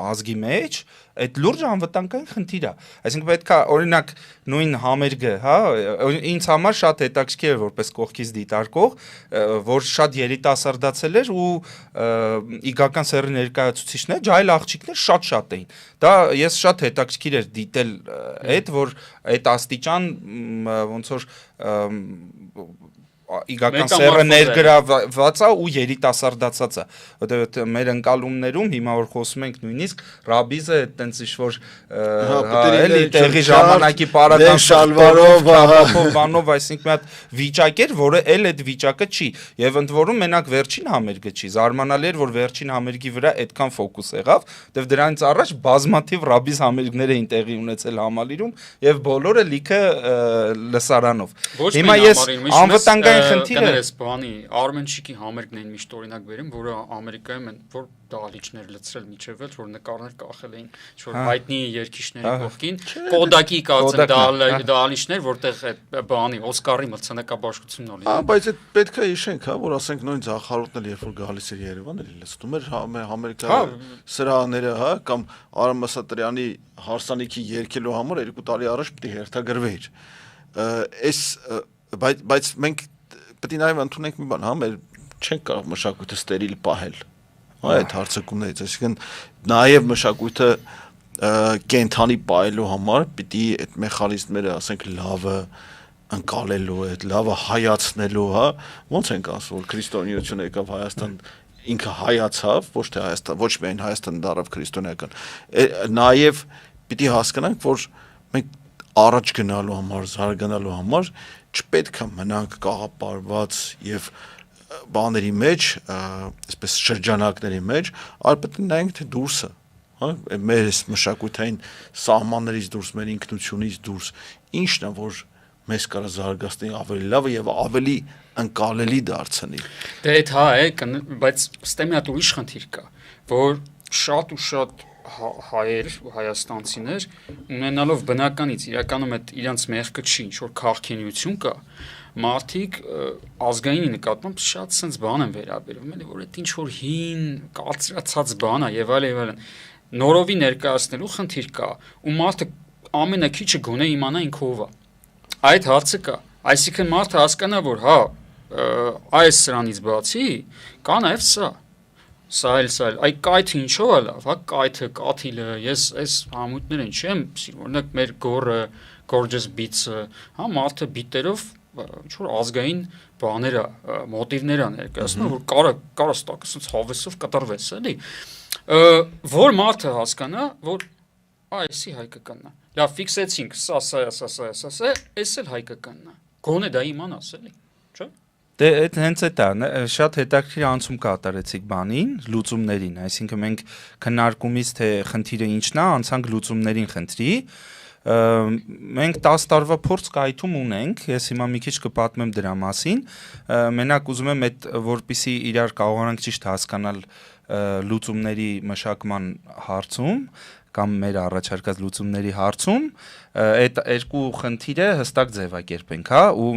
ազգի մեջ, այդ լուրջ անվտանգային խնդիր է։ Այսինքն պետք է օրինակ նույն համերգը, հա, ինձ համար շատ հետաքրքիր էր որպես կողքից դիտարկող, որ շատ երիտասարդացել էր ու իգական սեռի ներկայացուցիչներ, ջահել աղջիկներ շատ էին։ Դա ես շատ հետաքրքիր էր դիտել այդ, որ այդ աստիճան ոնց որ իգական սերը ներգրավված է ու երիտասարդացած է, որտեղ մեր ընկալումներում հիմա որ խոսում ենք նույնիսկ ռաբիզը այտենց ինչ-որ էլի տեղի ժամանակի պարական շալվարով, բանով, այսինքն մի հատ վիճակ էր, որը էլ այդ վիճակը չի, եւ ընդ որում մենակ վերջին համերգը չի, զարմանալի էր, որ վերջին համերգի վրա այդքան ֆոկուս եղավ, որտեղ դրանից առաջ բազմաթիվ ռաբիզ համերգներ էին տեղի ունեցել Համալիրում եւ բոլորը լիքը լսարանով։ Հիմա ես անվտանգային Կներես բանի Արմենչիկի համերգն են միշտ օրինակ բերեմ, որը Ամերիկայում են, որ դահլիճներ լցրել միջև էլ, որ նկարներ կախել էին, որ հայտնի երգիչների կողքին, Կոդակի կացել դահլիճներ, որտեղ այդ բանի Օսկարի մրցանակաբաշխությունն ունի։ Բայց այդ պետք է հիշենք, հա, որ ասենք նույն Զախարոտն էլ երբ որ գալիս էր Երևան, էլի լցնում էր Ամերիկա սրահները, հա, կամ Արամ Մասատրյանի հարսանիքի երգելու համար 2 տարի առաջ պետք է հերթագրվեր։ Բայց մենք պետք է նաև ընդունենք մի բան, հա, մեր չենք կարող մշակույթը ստերիլ պահել, հա, այդ հարցակումներից, այսինքն նաև մշակույթը կենթանի պահելու համար պիտի այդ մեխանիզմները, ասենք, լավը ընկալելու, այդ լավը հայացնելու, հա, ոնց ենք ասում, որ քրիստոնեությունը եկավ Հայաստան, ինքը հայացավ, ոչ թե Հայաստան, ոչ միայն Հայաստանը դառավ քրիստոնեական, նաև պիտի հասկանանք, որ մենք առաջ գնալու համար, զարգանալու համար չպետք է մնանք կաղապարված եւ բաների մեջ, այսպես շրջանակների մեջ, այլ պետք է նայենք թե դուրսը, հա, մեր մշակութային սահմաններից դուրս, մեր ինքնությունից դուրս, ինչն է, որ մեզ կարա զարգացնի ավելի լավը եւ ավելի ընկալելի դարձնի։ Դե այդ հա է, բայց ստե մի հատ ուրիշ խնդիր կա, որ շատ ու շատ հայեր ու հայաստանցիներ ունենալով բնականից իրականում այդ իրանց մեղքը չի, ինչ որ քաղաքենություն կա, մարդիկ ազգայինի նկատմամբ շատ sense բան են վերաբերվում, էլի որ այդ ինչ որ հին կարծրացած բան է եւ այլն, նորովի ներկայացնելու խնդիր կա, ու մարդը ամենակիչը գոնե իմանա ինքը ով է։ Այդ հարցը կա, այսինքն մարդը հասկանա, որ հա, այս սրանից բացի կա նաեւ սա այ կայթը ինչով է լավ, հա, կայթը, կաթիլը, ես այս համույթներին չեմ սիրում, օրինակ մեր գորը, Gorgeous Beats-ը, հա, մարդը բիտերով ինչ-որ ազգային բաներ է, մոտիվներ է ներկայացնում, որ կարա ստակ, ասենց հավեսով կտրվես, էլի, որ մարդը հասկանա, որ այսի հայկականն է, լավ, ֆիքսեցինք, սա, այս էլ հայկականն է, գոնե դա իմանաս, էլի, չէ՞։ Դե այդ հենց այդ է, շատ հետաքրքիր անցում կատարեցիք բանին, լուծումներին, այսինքն մենք քննարկումից թե խնդիրը ինչն է, անցանք լուծումներին խնդրի։ Մենք 10 տարվա փորձ կայքում ունենք, ես հիմա մի քիչ կպատմեմ դրա մասին, մենակ ուզում եմ այդ որպեսզի իրար կարողանանք ճիշտ հասկանալ լուծումների մշակման հարցում կամ մեր առաջարկած լուծումների հարցում այդ երկու խնդիրը հստակ ձևակերպենք, հա, ու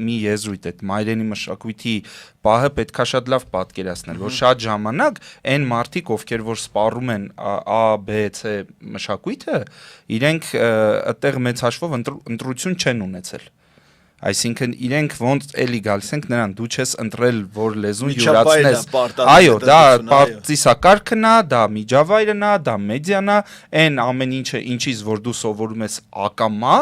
մի եզրույթ այդ մայրենի մշակույթի պահը պետքա շատ լավ պատկերացնել, որ շատ ժամանակ այն մարդիկ, ովքեր որ սպառում են A, B, C մշակույթը, իրենք այդտեղ մեծ հաշվով ընտրություն չեն ունեցել։ Այսինքն իրենք ոնց էլի գալիս ենք նրան, դու չես ընտրել, որ լեզուն յուրացնես։ Այո, դա ծիսակարգն է, դա միջավայրն է, դա մեդիան է, այն ամեն ինչը, ինչից որ դու սովորում ես ակամա,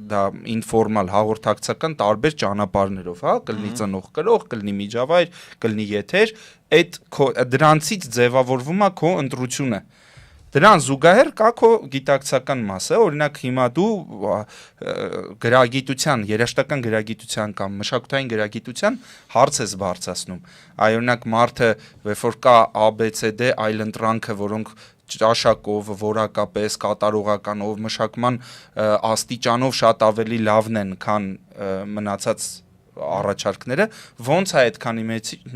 դա ինֆորմալ հաղորդակցական տարբեր ճանապարհներով, հա, կլինի ծնող կրող, կլինի միջավայր, կլինի եթեր, այդ դրանցից ձևավորվում է քո ընտրությունը։ Դրան զուգահեռ կա քո գիտակցական մասը, օրինակ հիմա դու գրագիտության, երաժշտական գրագիտության կամ մշակութային գրագիտության հարց ես բարձրացնում։ Այ օրինակ մարդը, երբ որ կա ABCD այլընտրանքը, որոնք ճաշակով, որակապես, կատարողականով, մշակման աստիճանով շատ ավելի լավն են, քան մնացած առաջարկները, ոնց է այդքանի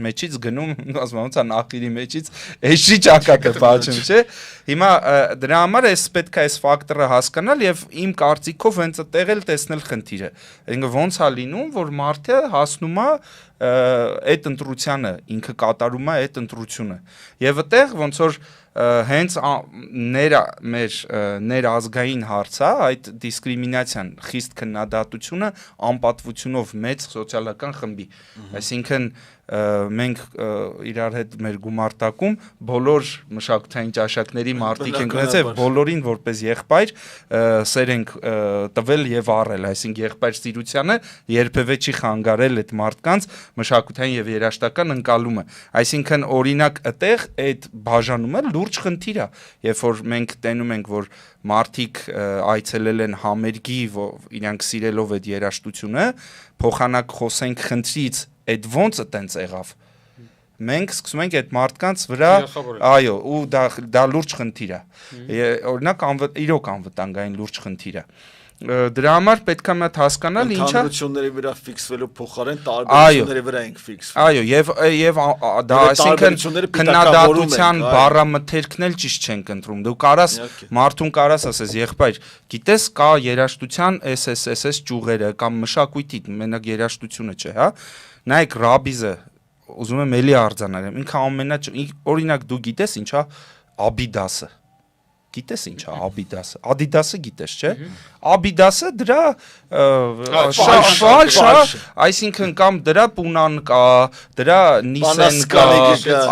մեջից գնում, ասում ոնց է նախիրի մեջից էշի ճակատը բաճում, չէ։ Հիմա դրա համար էս պետք է այս ֆակտորը հասկանալ եւ իմ կարծիքով հենց այդտեղ էլ տեսնել խնդիրը։ Այսինքն ոնց է լինում, որ մարդը հասնում է այդ ընտրությանը, ինքը կատարում է այդ ընտրությունը։ Եվ այդտեղ ոնց որ հենց մեր ներազգային հարցը, այդ դիսկրիմինացիան, խիստ քննադատությունը անպատվությունով մեծ սոցիալական խմբի։ Այսինքն մենք իրար հետ մեր գումարտակում բոլոր մշակութային ճաշակների մարդիկ ենք ունեցել, բոլորին որպես եղբայր սեր ենք տվել եւ առել, այսինքն եղբայր սիրությանը երբևէ չի խանգարել այդ մարդկանց մշակութային եւ երաժշտական ընկալումը։ Այսինքն օրինակ այդտեղ այդ բաժանումը լուրջ խնդիր է, երբ որ մենք տենում ենք, որ մարդիկ այցելել են համերգի, իրանք սիրելով այդ երաժշտությունը, փոխանակ խոսենք խնդրից, այդ ոնց է տենց եղավ։ Մենք սկսում ենք այդ մարդկանց վրա, այո, ու դա լուրջ խնդիր է։ Օրինակ իրոք անվտանգային լուրջ խնդիր է։ Դրա համար պետք է մտ հասկանալ ինչա ընդհանրությունների վրա ֆիքսվելու փոխարեն տարբերությունների վրա ենք ֆիքսվում։ Այո, եւ դա այսինքն քննադատության բառամթերքն էլ ճիշտ չենք ընտրում։ Դու կարաս մարդուն կարաս ասես, եղբայր, գիտես կա երաժշտության SSSS ճյուղերը կամ մշակույթի, մենակ երաժշտությունը չէ, հա։ Նայեք Ռաբիզը, ուզում եմ էլի արձանագրեմ, ինքը օրինակ դու գիտես ինչա Աբիդասը։ Գիտես ինչա Ադիդասը, Ադիդասը գիտես, չէ։ Ադիդասը դրա այսինքն կամ դրա Պունան կա, դրա Նիսեն կա,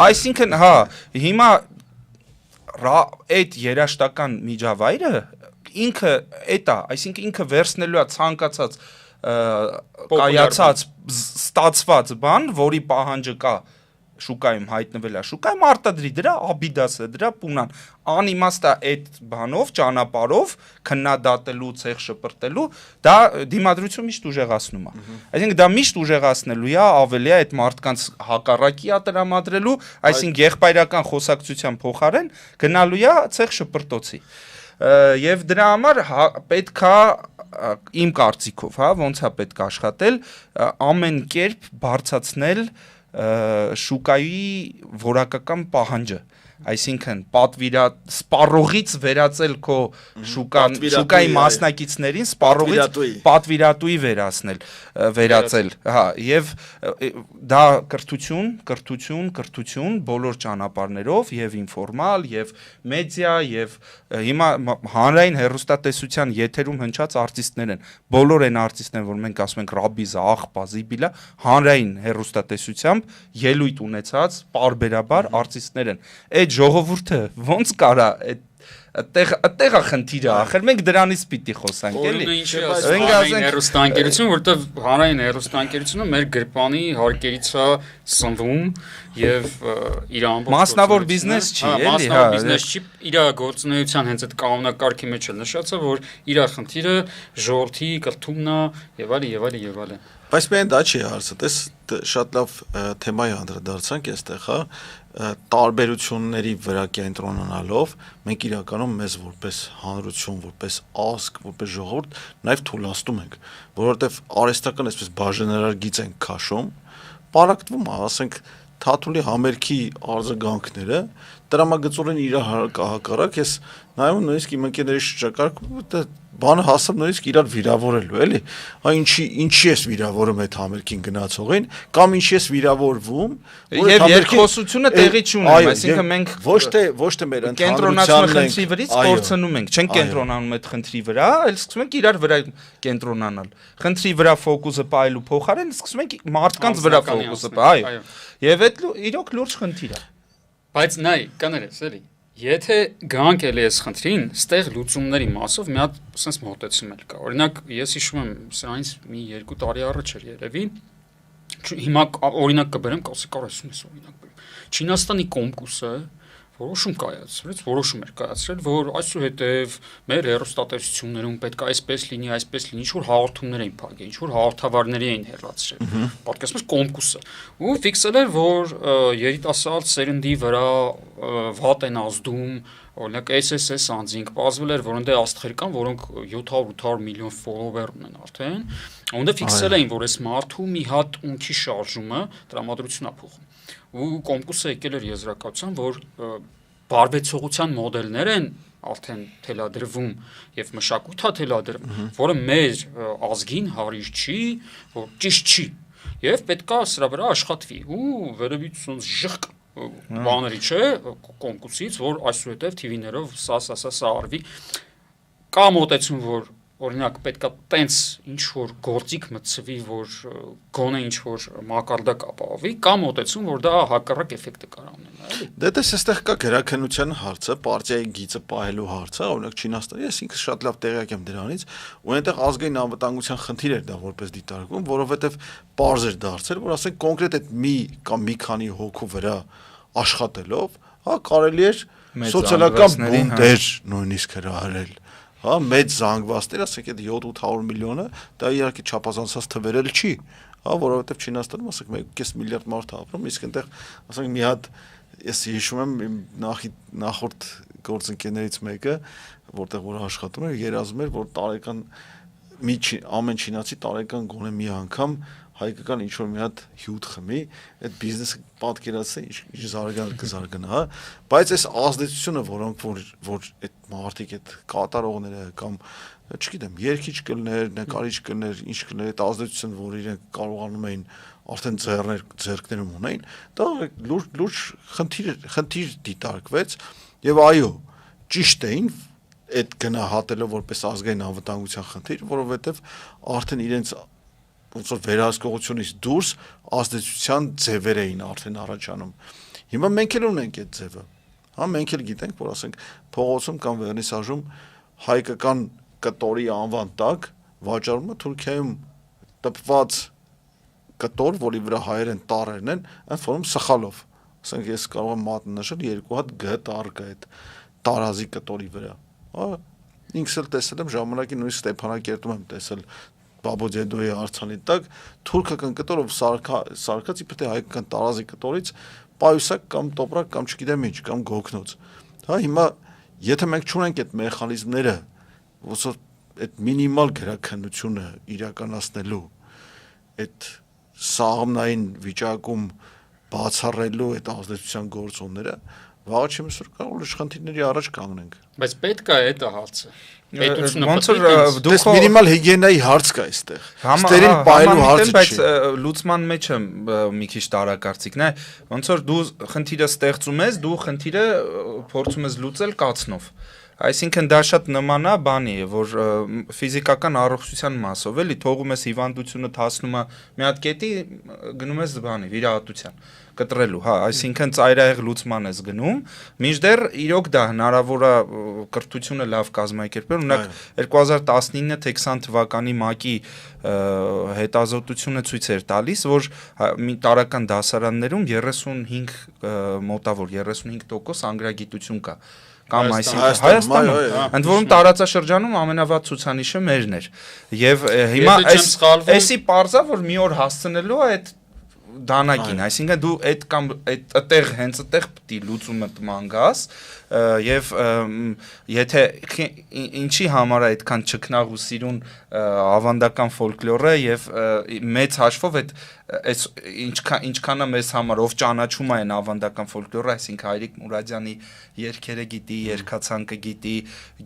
այսինքն հա, հիմա այդ երաժշտական միջավայրը ինքը էտա, այսինքն ինքը վերցնելու է ցանկացած կայացած ստացված բան, որի պահանջը կա շուկայում հայտնվել է, շուկայում արտադրի դրա Աբիդասը, դրա Պունան, անիմաստ է այդ բանով, ճանապարհով քննադատելու, ցեղ շպրտելու, դա դիմադրություն միշտ ուժեղացնում է։ Այսինքն դա միշտ ուժեղացնելու է, ավելի է այդ մարդկանց հակառակի է տրամադրելու, այսինքն եղբայրական խոսակցության փոխարեն գնալու է ցեղ շպրտոցի։ Եվ դրա համար պետք է իմ կարծիքով, հա, ոնց է պետք աշխատել, ամեն կերպ բարձրացնել շուկայի որակական պահանջը, այսինքն սպառողից վերածել քո շուկայի մասնակիցներին սպառողից պատվիրատուի վերածել, հա, եւ դա կրթություն բոլոր ճանապարհներով եւ ինֆորմալ եւ մեդիա եւ հիմա հանրային հեռուստատեսության եթերում հնչած արտիստներ են, բոլոր այն արտիստներն, որ մենք ասում ենք Ռաբիզա, Աղբա, Զիբիլա, հանրային հեռուստատեսությամբ ելույթ ունեցած պարբերաբար արտիստներ են։ Այդ ժողովուրդը ոնց կարա այդտեղ է խնդիրը, ախր մենք դրանից պիտի խոսանք, էլի։ Հանրային հեռուստաընկերություն, որտեղ հանրային հեռուստաընկերությունը մեր գրպանի հարկերից է սնվում եւ իր ամբողջ մասնավոր բիզնես չի, էլի, հա։ Մասնավոր բիզնես չի, իր գործունեության հենց այդ կանոնակարգի մեջ է նշած, որ իր խնդիրը ժողովրդի կրթումն է եւ այլն։ Բայց միայն դա չի հարցը, տես շատ լավ թեմայի անդրադարձանք այստեղ, հա, տարբերությունների վրա կենտրոնանալով մենք իրականում մեզ որպես հանրություն, որպես ազգ, որպես ժողովուրդ նաև թույլատնում ենք, որովհետև արհեստական այսպես բաժանարար գիծ ենք քաշում, պարակտվում է, ասենք Թաթուլի համերգի արձագանքները տրամագծորեն իր հակառակ ես նայում նույնիսկ իմ ընկերների շրջակայքում բանը հասավ նույնիսկ իրար վիրավորելու, էլի, ինչի ես վիրավորում այդ համերգին գնացողին, կամ ինչի ես վիրավորվում, եւ երկխոսությունը տեղի չունի, այսինքն մենք ոչ թե մեր կենտրոնացումը խնդրի վրից կորցնում ենք, չենք կենտրոնանում այդ խնդրի վրա, այլ սկսում ենք իրար վրա կենտրոնանալ։ Խնդրի վրա ֆոկուսը պայելու փոխարեն սկսում ենք մարդկանց վրա ֆոկուսը, այո։ Եվ այդ իրոք լուրջ խնդիր է։ Բայց նայ, կներես, էլի։ Եթե գանք էլի այս խնդրին, ստեղ լուծումների մասով մի հատ sense մոտեցում էլ կա։ Օրինակ, ես հիշում եմ, սրանից մի 2 տարի առաջ էր երևի։ Հիմա օրինակ կբերեմ, կասի կարասում ես օրինակ բերեմ։ Չինաստանի կոմկուսը, որոշում կայացրել, որ այսուհետև մեր հեռուստատեսություններում պետք է այսպես լինի, ինչ-որ հաղորդումներ էին փակել, ինչ-որ հաղորդավարների էին հեռացրել։ Պատկերացնես կոմկուսը։ Ու ֆիքսել էր, որ երիտասարդ սերնդի վրա վատ են ազդում, օրինակ SSS անձինք, պարզվել էր, որ ընդ աստղեր կան, որոնք 700-800 միլիոն follower ունեն արդեն, ոնց ֆիքսել էին, որ այս մարդու մի հատ ունքի շարժումը տրամադրություն է փոխում։ Ու կոմկուսը եկել էր եզրակացության, որ բարբեցողության մոդելներ են արդեն թելադրվում եւ մշակույթա թելադրվում, որը մեր ազգին հարիր չի, որ ճիշտ չի եւ պետքա սրա վրա աշխատվի։ Ու վերևից ոնց ժխկ բաների չէ կոմկուսից, որ այսուհետև TV-ներով սա արվի։ Կա մոտեցում, որ օրինակ պետքա տենց ինչ որ գործիք մտցվի, որ գոնե ինչ որ մակարդակ ապահովի, կամ մոտեցում, որ դա հակառակ էֆեկտը կարող ունենա, էլի։ Դե դες այստեղ կա գրաքննության հարցը, պարտիայի գիծը պահելու հարցը, օրինակ Չինաստանը, ես ինքս շատ լավ տեղյակ եմ դրանից, ու այնտեղ ազգային անվտանգության խնդիր էր դա որպես դիտարկվում, որովհետև պարզ էր դարձել, որ ասենք կոնկրետ այդ մի կամ մի քանի հոգու վրա աշխատելով, հա, կարելի էր սոցիալական բունտեր նույնիսկ հրահրել։ Հա, մեծ զանգվածներ, ասենք այդ 7-800 միլիոնը, դա իհարկե չափազանցած թվերել չի, հա, որովհետև Չինաստանում ասենք 1.5 միլիարդ մարդ ապրում, իսկ այնտեղ ասենք մի հատ ես հիշում եմ իմ նախորդ գործընկերներից մեկը, որտեղ որ աշխատում էր, երազում էր, որ տարեկան ամեն չինացի տարեկան գոնե մի անգամ հայկական ինչ որ մի հատ հյութ խմի, այդ բիզնեսը պատկերացրի ինչ զարգանա, հա, բայց այս ազդեցությունը, որոնք որ այդ մարդիկ այդ կատարողները կամ չգիտեմ, երգիչ կլներ, նկարիչ կլներ, ինչ կլներ, այդ ազդեցությունը, որ իրենք կարողանում էին արդեն ձեռքներում ունեին, դա լուրջ խնդիր դիտարկվեց եւ այո, ճիշտ էին այդ գնահատելով որպես ազգային անվտանգության խնդիր, որովհետեւ արդեն իրենց ոնց որ վերահսկողությունից դուրս ազդեցության ձևեր էին արդեն առաջանում։ Հիմա մենք էլ ունենք այդ ձևը։ Հա, մենք էլ գիտենք, որ ասենք փողոցում կամ վերնիսաժում հայկական կտորի անվան տակ վաճառումը Թուրքիայում տպված կտոր, որի վրա հայերեն տառերն են, այն ֆորում սխալով։ Ասենք ես կարող եմ մատնաշել 2 հատ G տառ կա այդ տարազի կտորի վրա։ Հա, ինքս էլ տեսել եմ ժամանակի նույնիսկ Ստեփանակերտում եմ տեսել Բաբոջեդոյի արցանի տակ թուրքական կտորով սարքած իբր թե հայկական տարազի կտորից պայուսակ կամ տոպրակ կամ չգիտեմ ինչ կամ գոգնոց։ Հա, հիմա եթե մենք չունենք այդ մեխանիզմները, ոնց որ այդ մինիմալ գրաքննությունը իրականացնելու, այդ սաղմնային վիճակում բացառելու այդ ազդեցության գործոնները, վաղը չեմ ասում կարող է խնդիրների առաջ կանգնենք։ Բայց պետք է այդ հարցը ոնց որ դուք մինիմալ հիգիենայի հարց կա այստեղ։ Ստերիլ պայելու հարցը չի։ Բայց լուծման մեջ է մի քիչ տարակարծիքն է, ոնց որ դու խնդիրը ստեղծում ես, դու խնդիրը փորձում ես լուծել կացնով։ Այսինքն դա շատ նման է բանի, որ ֆիզիկական առողջության մասով էլի թողում ես հիվանդությունը հասնում է մի հատ կետի գնում ես բանի վիրահատության կտրելու, հա, այսինքն ծայրահեղ լուծման ես գնում, մինչդեռ իրոք դա հնարավոր է կրթությունը լավ կազմակերպել, օրինակ 2019 թե 20 թվականի ՄԱԿ-ի հետազոտությունը ցույց էր տալիս, որ մի տարական դասարաններում 35 մոտավոր 35% անգրագիտություն կա կամ այսինքն Հայաստանում, ընդ որում տարածաշրջանում ամենավատ ցուցանիշը մերն էր։ Եվ հիմա էսի պարզա, որ մի օր հասցնելու է այդ դանակին, այսինքն դու այդ կամ այդտեղ հենց այդտեղ պետք է լուծումը տնգաս եւ եթե ինչի համար է այդքան ճկնաղ ու սիրուն ավանդական ֆոլկլորը եւ մեծ հաշվով այս ինչքան է մեզ համար ով ճանաչում է այն ավանդական ֆոլկլորը, այսինքն Հայրիկ Մուրադյանի երգերը գիտի, երգացանկը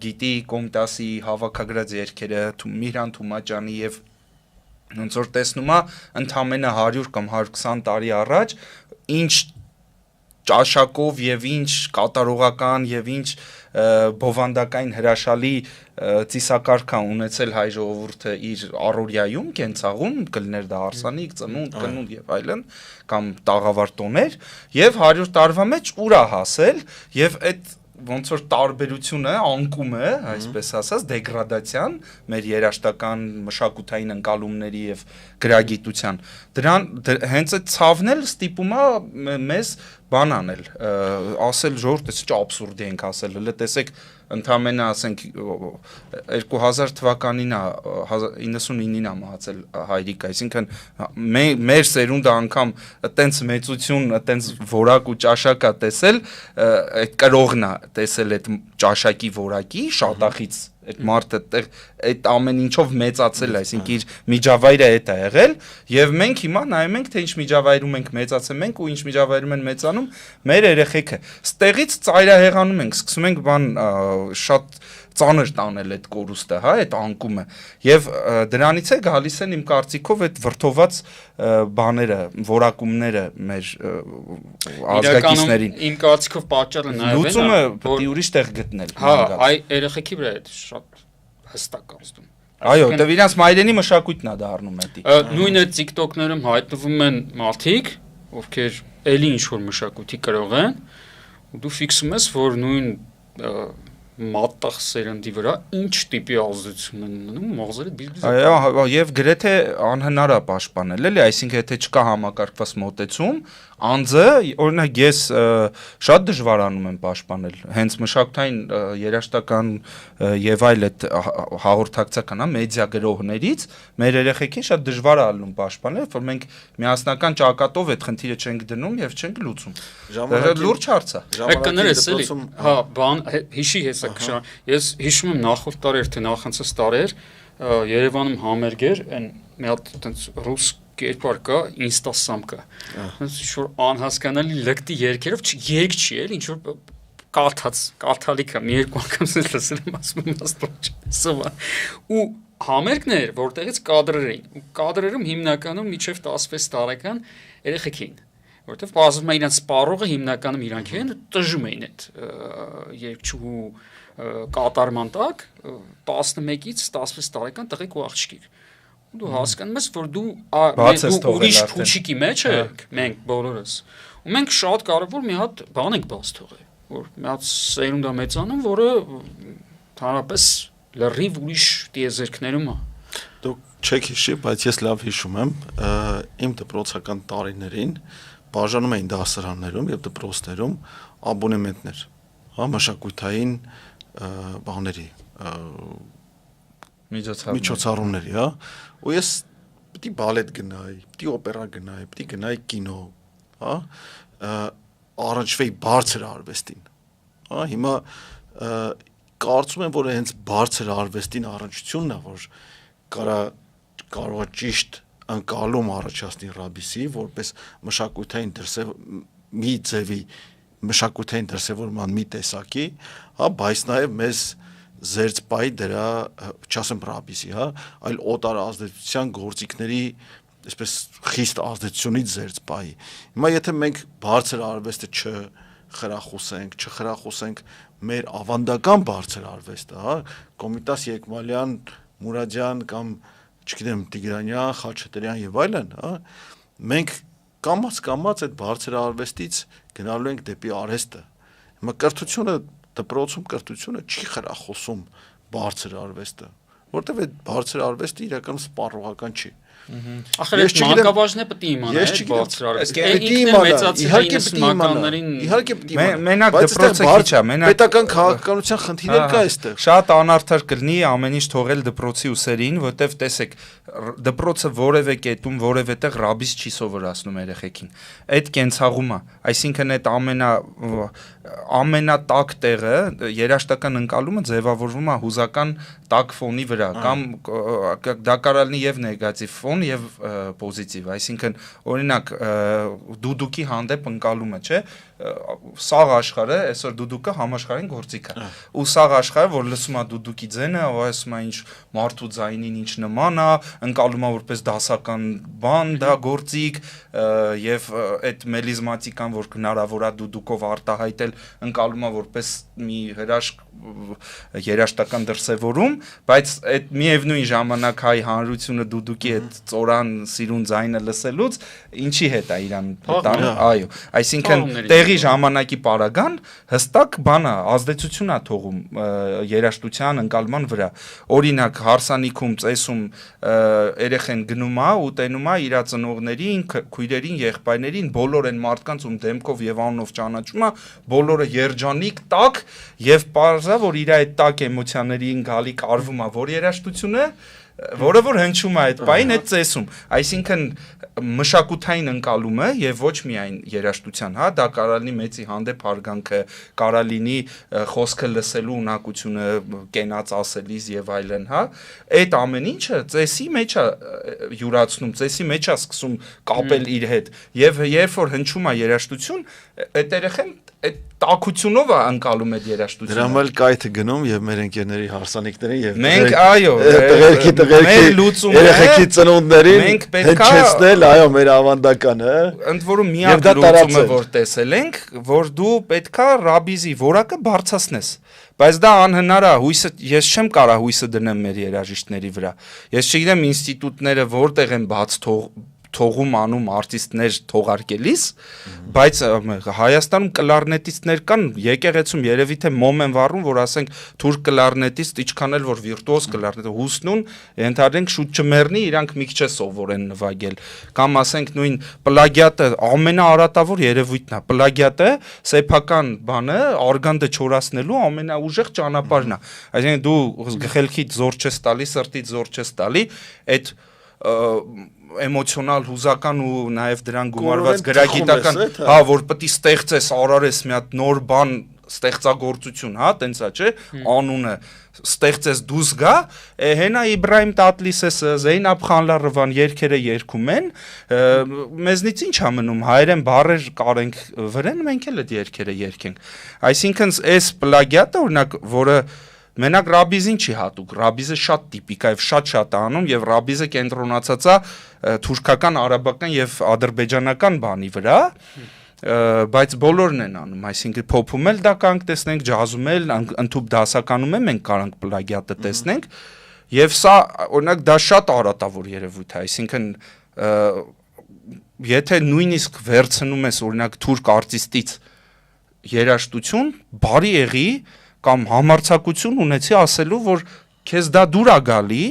գիտի Կոմտասի հավաքագրած երգերը, Միրան Թումաճյանի եւ ոնց որ տեսնում է ընդամենը 100 կամ 120 տարի առաջ ինչ ճաշակով եւ ինչ կատարողական եւ ինչ բովանդակային հրաշալի ծիսակարգ է ունեցել հայ ժողովուրդը իր առօրյայում, կենցաղում, կլներ դա արսանիկ, ծնունդ, կնունդ եւ այլն, կամ տաղավար տոներ, եւ 100 տարվա մեջ ուր է հասել եւ այդ ոնց որ տարբերությունը անկում է, այսպես ասած, դեգրադացիան մեր երաշտական մշակութային ընկալումների եւ գրագիտության։ Դրան հենց այդ ցավն էլ ստիպում է մեզ բան անել, ասել ժողովուրդ, էս ինչ աբսուրդ ենք ասել, հələ տեսեք ընդամենը ասենք 2000 թվականին է 99-ին է մահացել հայրիկը, այսինքն մեր սերունդը անգամ այտենց մեծություն, այտենց որակ ու ճաշակ է տեսել, այդ կրողն է տեսել այդ ճաշակի որակի շատախից այդ մարդը այդ ամեն ինչով մեծացել է, այսինքն իր միջավայրը այդ է եղել եւ մենք հիմա նայում ենք թե ինչ միջավայրում ենք մեծացել մենք ու ինչ միջավայրում են մեծանում մեր երեխեքը ստեղից ծայրահեղանում ենք սկսում ենք բան շատ ծանր տանել այդ կորուստը, հա, այդ անկումը եւ դրանից է գալիս են իմ կարծիքով այդ վրթոված բաները, որակումները մեր ազգակիցներին։ Իմ կարծիքով պատճառը նաեւ է լուծումը պետք է ուրիշ տեղ գտնել։ Հա, այ երեխեքի վրա է շատ հստակ ազդում։ Այո, դա իրանց մայրենի մշակույթն է դառնում դա։ Նույն այդ TikTok-ներում հայտնվում են մարդիկ, ովքեր էլի ինչ որ մշակույթի կրող են, ու դու ֆիքսում ես, որ նույն մատաղ սերնդի վրա ինչ տիպի ազդեցություն են ունենում մազերը բիզնեսը։ Այո, եւ գրեթե անհնար է պաշտպանել, էլի, այսինքն եթե չկա համակարգված մոտեցում, անձը, օրինակ ես շատ դժվարանում եմ պաշտպանել, հենց մշակութային երաշտական եւ այլ այդ հաղորդակցական, հա, մեդիա գրողներից մեր երեխեքին շատ դժվար է ալնում պաշտպանել, որ մենք միասնական ճակատով այդ խնդիրը չենք դնում եւ չենք լուծում։ Լուրջ հարց է։ Կներես էլի, հա, բան հիշի հեսա ես հիշում եմ նախորդ տարի թե նախանցած տարեր Երևանում համերգ էր, այն մի հատ այդպես ռուս կերպար կա, ինստասամկա։ Ինչ որ անհասկանալի լկտի երգերով, երգ չի էլ, ինչ որ կարդալիք է, մի երկու անգամ լսել եմ ասում եմ աստված։ Ու համերգներ, որտեղից կադրեր էին, ու կադրերում հիմնականում միջև 16 տարեկան երեխեք էին, որտեղ բազում էին իրենց սպառողը հիմնականում իրանք էին, տժում էին այդ երգչուհու կատարման տակ 11-ից 16 տարեկան տղեկ ու աղջիկ։ Դու հասկանում ես, որ դու ուրիշ փուչիկի մեջ ես, մենք բոլորս։ Ու մենք շատ կարևոր մի հատ բան ենք բաց թողել, որ մի հատ սերունդ է մեծանում, որը հանրապես լրիվ ուրիշ տիեզերքներում է։ Դուք չեք հիշի, բայց ես լավ հիշում եմ, իմ դպրոցական տարիներին բաժանում էին դասարաններում եւ դպրոցներում աբոնեմենտներ, հա, մշակութային բաների միջոցառումների, հա, ու ես պիտի բալետ գնայի, պիտի օպերա գնայի, պիտի գնայի կինո, հա, առնչվեի բարձր արվեստին, հա, հիմա կարծում եմ, որ հենց բարձր արվեստին առնչությունն է, որ կարող է ճիշտ ընկալում առաջացնի ռաբիսի, որպես մշակութային մի ձևի մշակութային դրսևորման մի տեսակի, հա, բայց նաև մեզ զերծ պայի դրա, չասեմ ռաբիսի, հա, այլ օտար ազդեցության գործիքների, այսպես խիստ ազդեցությունից զերծ պայի։ Հիմա եթե մենք բարձր արվեստը չխրախուսենք մեր ավանդական բարձր արվեստը, հա, Կոմիտաս Եկմալյան, Մուրադյան կամ չգիտեմ Տիգրանյան, Խաչատրյան եւ այլն, հա, մենք կամաց այդ բարձր արվեստից գնալու ենք դեպի արհեստը։ Հիմա կրթությունը դպրոցում կրթությունը չի խրախուսում բարձր արվեստը, որտեվ այդ բարձր արվեստը իրականում սպառողական չի։ Ախր այդ մանկավարժն է պետք է իմանա այդ բարձր արվեստը։ Իհարկե պետք է իմանա։ Մենակ դպրոցը քիչ է, մենակ պետական քաղաքականության խնդիրներ կա այստեղ։ Շատ անարդար կլինի ամեն ինչ թողել դպրոցի ուսերին, որտեվ տեսեք, դպրոցը որևէ կետում, որևէ տեղ ռաբիս չի սովորացնում երեխեքին։ Այդ կենցաղում է, այսինքն այդ ամենատակ տեղը երաշտական ընկալումը ձևավորվում է հուզական տակ ֆոնի վրա կամ դա կարող լինի եւ նեգատիվ ֆոն եւ պոզիտիվ, այսինքն օրինակ դուդուկի հանդեպ ընկալումը, չէ, սաղ աշխարհը այսօր դուդուկը համաշխարհային գործիք է ու սաղ աշխարհը որ լսում է դուդուկի ձայնը ասում է ինչ մարդու ձայնին ինչ նման է, ընկալում է որպես դասական բան, դա գործիք եւ այդ մելիզմատիկան որ հնարավոր է դուդուկով արտահայտել ընկալում է որպես մի հրաշք երաշտական դրսևորում, բայց այդ միևնույն ժամանակ հայ հանրությունը դուդուկի այդ այդ ծորան սիրուն ձայնը լսելուց ինչի հետ է իրան տան, այո, այսինքն տեղի ժամանակի պարագան հստակ բան է, ազդեցություն է թողում երաժշտության ընկալման վրա։ Օրինակ հարսանիքում ծեսում երեխեն գնում է ու տենում է իր ծնողներին, քույրերին, եղբայրներին, բոլոր այն մարդկանց ում դեմքով եւ անունով ճանաչում է, բոլորը երջանիկ, տաք եւ պարզա որ իր այդ տաք էմոցիաներին գալի կարվում է որ երաժշտությունը որը որ հնչում է այդ պայն այդ ծեսում, այսինքն մշակութային ընկալումը եւ ոչ միայն երաժշտության, հա, դա կարա լինի մեծի հանդեպ հարգանքը, կարա լինի խոսքը լսելու ունակությունը, կենաց ասելիս եւ այլն, հա, այդ ամեն ինչը ծեսի մեջ է յուրացնում, ծեսի մեջ է սկսում կապել իր հետ եւ երբ որ հնչում է երաժշտություն, այդ երեխեն այդ տակությունով է ընկալում այդ երաժշտությունը։ Դրամ էլ կայքը գնում եւ մեր ընկերների հարսանիքներին եւ մենք այո մեր լուծումը երեխեքի ծնունդներին հնչեցնել այո մեր ավանդականը ընդ որում միակ լուծումը որ տեսել ենք որ դու պետքա ռաբիզի որակը բարձրացնես բայց դա անհնար է հույսը ես չեմ կարա հույսը դնեմ մեր երաժիշտների վրա ես չգիտեմ ինստիտուտները որտեղ են բաց թողում անում արտիստներ թողարկելիս, բայց Հայաստանում կլարնետիստներ կան, եկեղեցում երևի թե մոմ են վառում, որ ասենք թուրք կլարնետիստ, ինչքան էլ որ վիրտուոզ կլարնետ, հուսնուն, ենթադրենք շուտ չմեռնի, իրանք մի քիչ է սովոր են նվագել, կամ ասենք նույն պլագիատը ամենաարատավոր երևույթն է, պլագիատը սեփական բանը, արգանդը չորացնելու ամենաուժեղ ճանապարհն է, այսինքն դու գլխիդ զոր չես տալի, սրտիդ զոր չես տալի, այդ էմոցիոնալ հուզական ու նաև դրան գումարված գրագիտական, հա, որ պետք է ստեղծես, արարես մի հատ նոր բան, ստեղծագործություն, հա, տենցա, չէ, անունը ստեղծես դուս գա, հենա Իբրահիմ Տատլիսեսը, Զեյնաբ Խանլարովան երգերը երգում են, մեզնից ինչ է մնում, հայերեն բառեր կարենք վրեն, մենք էլ այդ երգերը երգենք։ Այսինքն այս պլագիատը, օրինակ, որը Մենակ ռաբիզին չի հատուկ, ռաբիզը շատ տիպիկ է եւ շատ անում եւ ռաբիզը կենտրոնացած է թուրքական, արաբական եւ ադրբեջանական բանի վրա, բայց բոլորն են անում, այսինքն փոփում էլ դա կանք տեսնենք, ջազում էլ, ընդհուպ դասականում էլ մենք կարանք պլագիատը տեսնենք եւ սա օրինակ դա շատ արատավոր երևույթ է, այսինքն եթե նույնիսկ վերցնում ես օրինակ թուրք արտիստից երաժշտություն, բարի եղի կամ համարձակություն ունեցի ասելու, որ քեզ դա դուր է գալի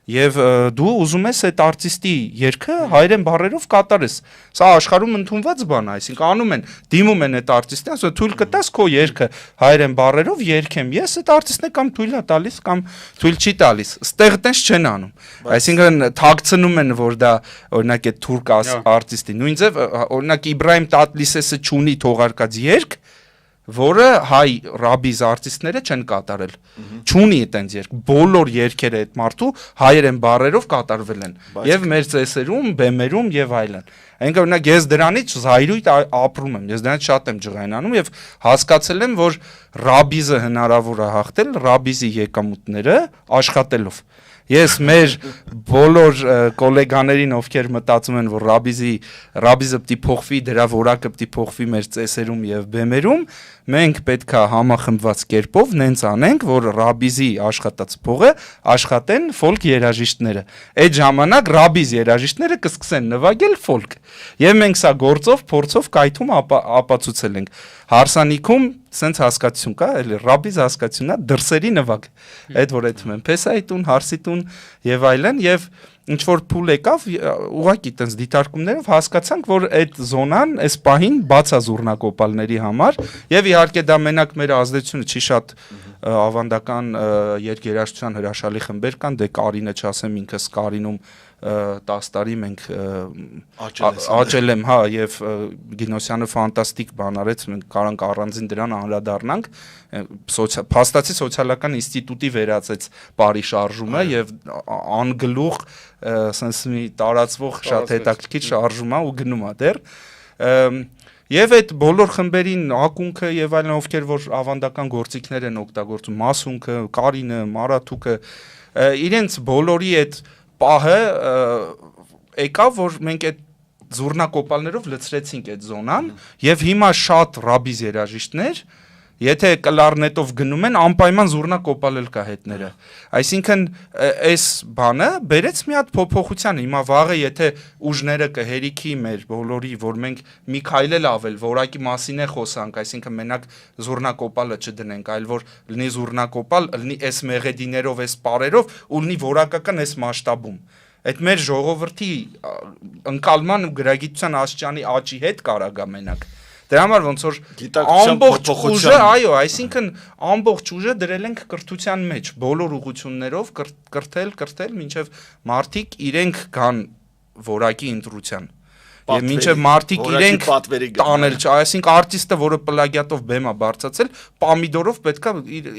եւ դու ուզում ես այդ արտիստի երգը հայերեն բառերով կատարես։ Սա աշխարհում ընդունված բան է, այսինքն անում են, դիմում են այդ արտիստին, ասում թույլ կտաս քո երգը հայերեն բառերով երգեմ։ Ես այդ արտիստն կամ թույլ է տալիս կամ թույլ չի տալիս։ Ստեղ տես չեն անում։ Այսինքն թաքցնում են, որ դա օրինակ այդ թուրք արտիստի։ Նույն ձև օրինակ Իբրահիմ Տատլիսեսը ճունի թողարկած երգ որը հայ ռաբիզ արտիստները չեն կատարել։ Չունի այդպես երգ, բոլոր երգերը այդ մարդու հայերեն բառերով կատարվել են եւ մեր ծեսերում, բեմերում եւ այլն։ Այնինքն օրինակ ես դրանից զայրույթ ապրում եմ, ես դրանից շատ եմ ջղայնանում եւ հասկացել եմ, որ ռաբիզը հնարավոր է հաղթել ռաբիզի եկամուտները աշխատելով։ Ես մեր բոլոր գոլեգաներին, ովքեր մտածում են, որ ռաբիզը պիտի փոխվի, դրա որակը պիտի փոխվի մեր ծեսերում եւ բեմերում, մենք պետքա համախմբված կերպով նենց անենք, որ ռաբիզի աշխատած փողը աշխատեն ֆոլք երաժիշտները։ Այդ ժամանակ ռաբիզ երաժիշտները կսկսեն նվագել ֆոլք։ Եվ մենք սա գործով, փորձով կայթում ապացուցել ենք։ Հարսանիքում սենց հասկացություն կա, էլի ռաբիզ հասկացությունն է դրսերի նվագ։ Այդ որ այդում են Փեսայի տուն, Հարսի տուն եւ այլն եւ ինչ որ փուլ եկավ, ուղղակի տենց դիտարկումներով հասկացանք, որ այդ զոնան այս պահին բաց է զուռնակոպալների համար եւ իհարկե դա մենակ մեր ազդեցությունը չի շատ ավանդական երգերաշտության հրաշալի խմբեր կան, դե Կարինը չասեմ ինքս Կարինում 10 տարի մենք աճել եմ, հա, եւ Գինոսյանը ֆանտաստիկ բան արեց, մենք կարանք առանձին դրան անդրադառնանք, փաստացի սոցիալական ինստիտուտի վերածեց բարի շարժումը եւ անգլուխ sense մի տարածվող շատ հետաքրքիր շարժում է ու գնում է դեռ Եվ այդ բոլոր խմբերին ակունքը եւ այլն ովքեր որ ավանդական գործիքներ են օգտագործում, Մասունքը, Կարինը, Մարաթուկը, իրենց բոլորի այդ պահը եկավ, որ մենք այդ զուռնակոպալներով լցրեցինք այդ զոնան եւ հիմա շատ ռաբիզ երաժիշտներ Եթե կլարնետով գնում են, անպայման զուռնա կոպալել կա հետները։ Այսինքն այս բանը բերեց մի հատ փոփոխության։ Հիմա վաղը եթե ուժները կհերիքի մեր բոլորի, որ մենք մի քայլ էլ ավել որակի մասին է խոսանք, այսինքն մենակ զուռնա կոպալը չդնենք, այլ որ լինի զուռնա կոպալ, լինի այս մեղեդիներով, այս պարերով, ու լինի որակական այս մասշտաբում։ Այդ մեր ժողովրդի ընկալման ու գրագիտության աստիճանի աճի հետ կարա գա մենակ։ Դրա համար ոնց որ ամբողջ ուժը, այո, այսինքն ամբողջ ուժը դրել ենք կրթության մեջ, բոլոր ուղղություններով կրթել, մինչև մարդիկ իրենք գան որակի ընտրության։ Եվ մինչև մարդիկ իրենք տանել, այսինքն արտիստը, որը պլագիատով բեմ է բարձացել, պամիդորով պետքա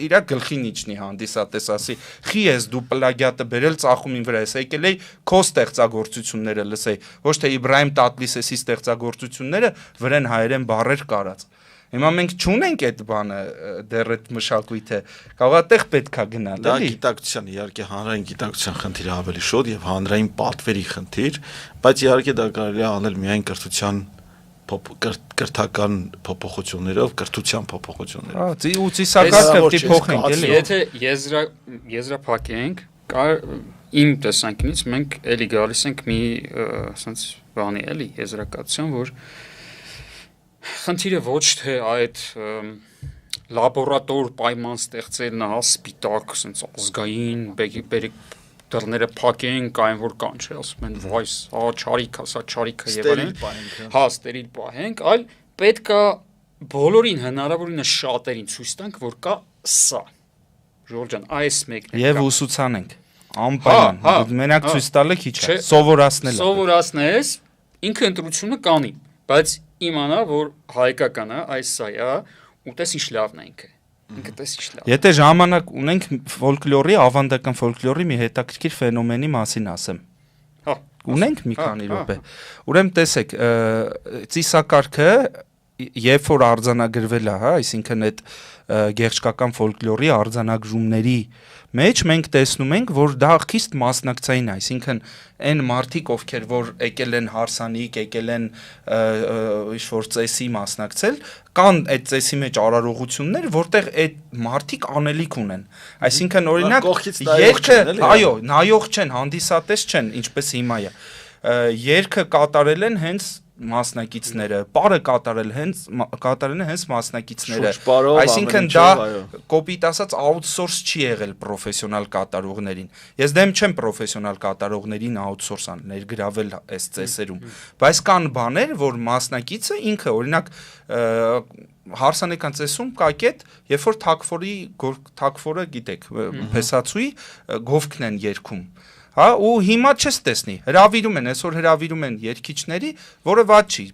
իր գլխին իջնի հանդիսատես ասի, խի ես դու պլագիատը բերել ծախումին վրա ես, եկել էի քո ստեղծագործությունները լսեի, ոչ թե Իբրահիմ Տատլիսեսի ստեղծագործությունները վրան հայերեն բառեր կարած։ Հիմա մենք չունենք այդ բանը դեռ այդ մշակույթը, կարող է տեղ պետքա գնալ, էլի։ Դա գիտակցության, իհարկե հանրային գիտակցության խնդիրը ավելի շուտ եւ հանրային պատվերի խնդիր, բայց իհարկե դա կարելի է անել միայն կրթության կրթական փոփոխություններով, կրթության փոփոխություններով։ Ու ծիսակարգը փոխենք, էլի։ Եթե եզրափակենք, իմ տեսանկյունից մենք էլի գալիս ենք մի ասենց բանի էլի եզրակացության, որ խնդիրը ոչ թե այդ լաբորատոր պայման ստեղծելն է, սպիտակ, ասենց ազգային, դռները փակենք, այն որ կան, չէ, ասում են, վայ, չարիք, ասա չարիքը եւ այլն։ Հա, ստերիլ պահենք, այլ պետքա բոլորին հնարավորինս շատերին ցույց տանք, որ կա սա։ Ժորժ ջան, այս մեկն է։ Եվ ուսուցանենք։ Անպայման, մենակ ցույց տալը քիչ է, սովորացնել։ Սովորացնես, ինքը ընտրությունը կանի, բայց իմանա, որ հայկականը այս սա է, ու տես ինչ լավն է ինքը։ Ինքը տես ինչ լավ։ Եթե ժամանակ ունենք ֆոլկլորի, ավանդական ֆոլկլորի մի հետաքրքիր ֆենոմենի մասին ասեմ։ Հա, ունենք մի քանի րոպե։ Ուրեմն տեսեք, ծիսակարգը երբ որ արձանագրվել է, հա, այսինքն այդ գեղչկական ֆոլկլորի արձանագրումների մեջ մենք տեսնում ենք, որ դա խիստ մասնակցային է, այսինքն այն մարդիկ, ովքեր որ եկել են հարսանիք, եկել են ինչ-որ ծեսի մասնակցել, կան այդ ծեսի մեջ արարողություններ, որտեղ այդ մարդիկ անելիք ունեն։ Այսինքն օրինակ երգը, այո, նայող չեն, հանդիսատես չեն, ինչպես հիմա է։ Երգը կատարել են հենց մասնակիցները, պարը կատարել են հենց մասնակիցները, այսինքն դա կոպիտ ասած outsource չի եղել պրոֆեսիոնալ կատարողներին։ Ես դեմ չեմ պրոֆեսիոնալ կատարողներին outsource ներգրավել այս ծեսերում, բայց կան բաներ, որ մասնակիցը ինքը, օրինակ հարսանեկան ծեսում կա կետ, երբ որ թակֆորը գիտեք, փեսացուի գովքն են երգում։ Հա, ու հիմա չես տեսնի, հրավիրում են, այսօր հրավիրում են երգիչների, որը ված չի,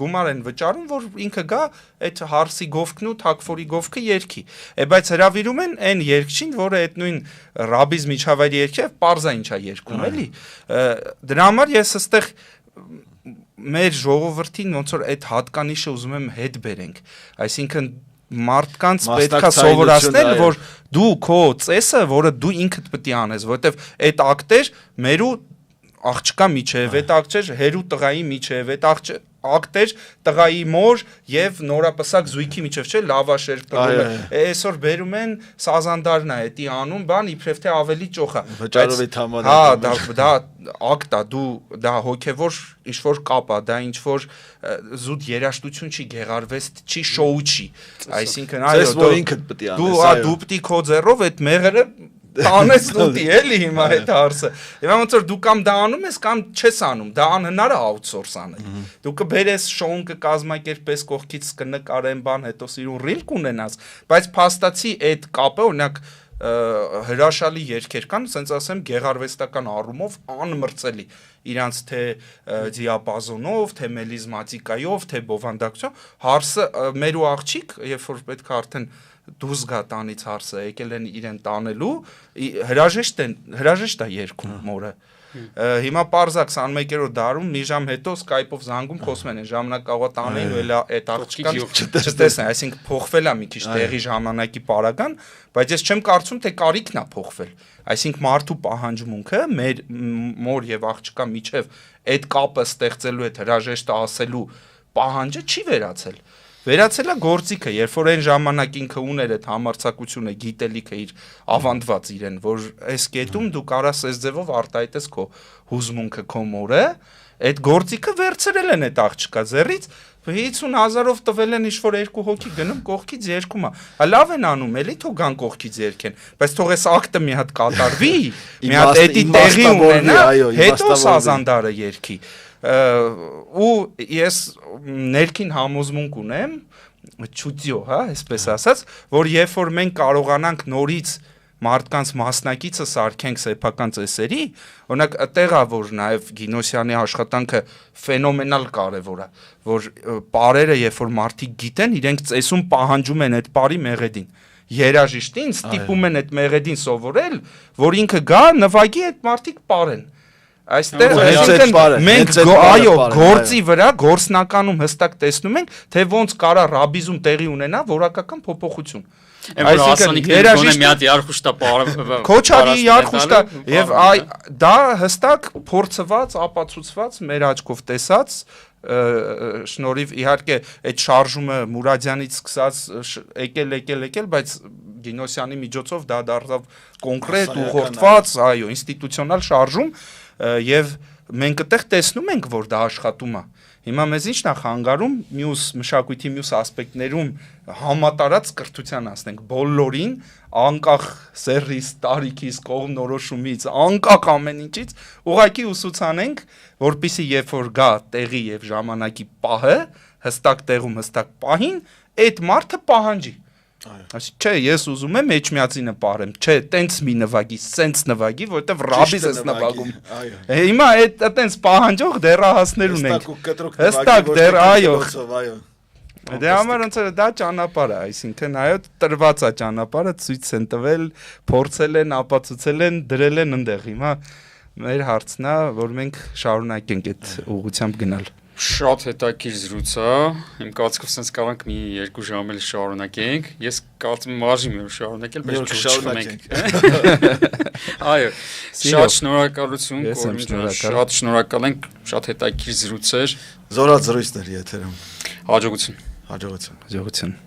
գումար են վճարում, որ ինքը գա այդ հարսի գովքն ու թակֆորի գովքը երգի։ Բայց հրավիրում են այն երգչին, որը այդ նույն ռաբիզ միջավայրի երգը պարզա ինչա երգում, էլի։ Դրա համար ես այստեղ մեր ժողովրդին ոնց որ այդ հատկանիշը ուզում եմ հետ բերենք, այսինքն մարդկանց պետքա սովորացնել, որ դու քո ծեսը, որը դու ինքդ պետք է անես, որովհետև այդ ակտեր մերու աղջկա միջև, այդ ակտեր հերու տղայի միջև, այդ ակտեր տղայի մոր եւ նորապսակ զույգի միջև, չէ, լավաշեր տղում է։ Այսօր բերում են սազանդարն է, էտի անում բան, իբրև թե ավելի ճոխա։ Վճարով է թաման։ Հա, դա ակտա, դու դա հոգեվոր ինչ-որ կապ է, դա ինչ-որ զուտ երաժշտություն չի, գեղարվեստ չի, շոու չի։ Այսինքն, այո, դու պետք է քո ձեռով այդ մեղրը տանես դուտի, էլի հիմա այդ հարցը։ Հիմա ոնց որ դու կամ դա անում ես, կամ չես անում, դա անհնար է outsource անել։ Դու կբերես շոուն կկազմակերպես, կողքից կնկարեն բան, հետո սիրուն ռիլ կունենաս, բայց փաստացի այդ կապը, օրինակ հրաշալի երգեր կան, ասենց ասեմ, գեղարվեստական առումով անմրցելի, իրանց թե դիապազոնով, թե մելիզմատիկայով, թե բովանդակությամբ, հարսը մեր ու աղջիկ, երբ որ պետք է արդեն դուրս գա տանից հարսը, եկել են իրեն տանելու, հրաժեշտ է երգում մորը։ Հիմա պարզակ 21-րդ դարում մի ժամ հետո Skype-ով զանգում խոսում են, ժամանակ կարող տանեին ու էլա այդ աղջկան չտեսնեն, այսինքն փոխվել է մի քիչ տեղի ժամանակի պարագան, բայց ես չեմ կարծում թե կարիքն է փոխվել։ Այսինքն մարդու պահանջմունքը մեր մոր եւ աղջկա միջև այդ կապը ստեղծելու, այդ հրաժեշտը ասելու պահանջը չի վերացել։ վերացել է գործիքը, երբ որ այն ժամանակ ինքը ուներ այդ համարձակությունը, գիտելիքը իր ավանդված իրեն, որ այս կետում դու կարաս այս ձևով արտահայտես քո հուզմունքը, քո մորը, այդ գործիքը վերցրել են այդ աղջկա ձեռից, 50,000-ով տվել են ինչ-որ 2 հոգի գնում կողքից երգում է, լավ են անում, էլի թող գան կողքից երգեն, բայց թող այս ակտը մի հատ կատարվի, մի հատ էդի տեղի ունենա, հետո Սազանդարը երգի, ու ես ներքին համոզմունք ունեմ, չուտյո, հա, այսպես ասած, որ երբ որ մենք կարողանանք նորից մարդկանց մասնակիցը սարքենք սեփական ծեսերի, օրինակ այդտեղա որ նաև Գինոսյանի աշխատանքը ֆենոմենալ կարևոր է, որ պարերը երբ որ մարդիկ գիտեն, իրենք ծեսում պահանջում են այդ պարի մեղեդին, երաժիշտին ստիպում են այդ մեղեդին սովորել, որ ինքը գա նվագի այդ մարդիկ պարեն, այստեղ մենք այո գործի վրա գործնականում հստակ տեսնում ենք, թե ոնց կարա ռաբիզում տեղի ունենա որակական փոփոխություն Այսինքն երաժիշտը մի հատ Երխուշտա Քոչարի Երխուշտա եւ դա հստակ փորձված, ապացուցված մեր աչքով տեսած շնորհիվ իհարկե այդ շարժումը Մուրադյանից սկսած եկել, բայց Գինոսյանի միջոցով դա դարձավ կոնկրետ ուղղորդված, այո, ինստիտուցիոնալ շարժում եւ մենք այդտեղ տեսնում ենք, որ դա աշխատում է։ Հիմա մեզ ի՞նչն է խանգարում մյուս մշակույթի մյուս ասպեկտներում համատարած կրթության ասենք բոլորին անկախ սերրից, տարիքից, կողմնորոշումից, անկախ ամեն ինչից ուղղակի ուսուցանենք, որպեսզի երբ որ գա տեղի եւ ժամանակի պահը, հստակ տեղում հստակ պահին, այդ մարդը պահանջի։ Այսինքն չէ, ես ուզում եմ էջմիածինը պարեմ, չէ, տենց մի նվագի, սենց նվագի, որովհետև ռաբիս էս նվագում։ Հիմա այդ տենց պահանջող դեռահասներ ունենք։ Հստակ դեռ, այո։ Դե համար ոնց է դա ճանապարհ է, այսինքն այո, տրված է ճանապարհը, ցույց են տվել, փորձել են, ապացուցել են, դրել են այնտեղ։ Հիմա մեր հարցն է, որ մենք շարունակենք այդ ուղղությամբ գնալ։ Շատ հետաքրքիր զրույց է, իմ կարծիքով sense կարանք մի 2 ժամ էլ շարունակենք, ես կարծում եմ մարժի մի օր շարունակել, բայց չշարունակենք։ Այո, շատ շնորհակալություն, շատ շնորհակալ ենք, շատ հետաքրքիր զրույց էր։ Զորած զրույցներ եթերում։ Հաջողություն։ Հաջողություն։ Հաջողություն։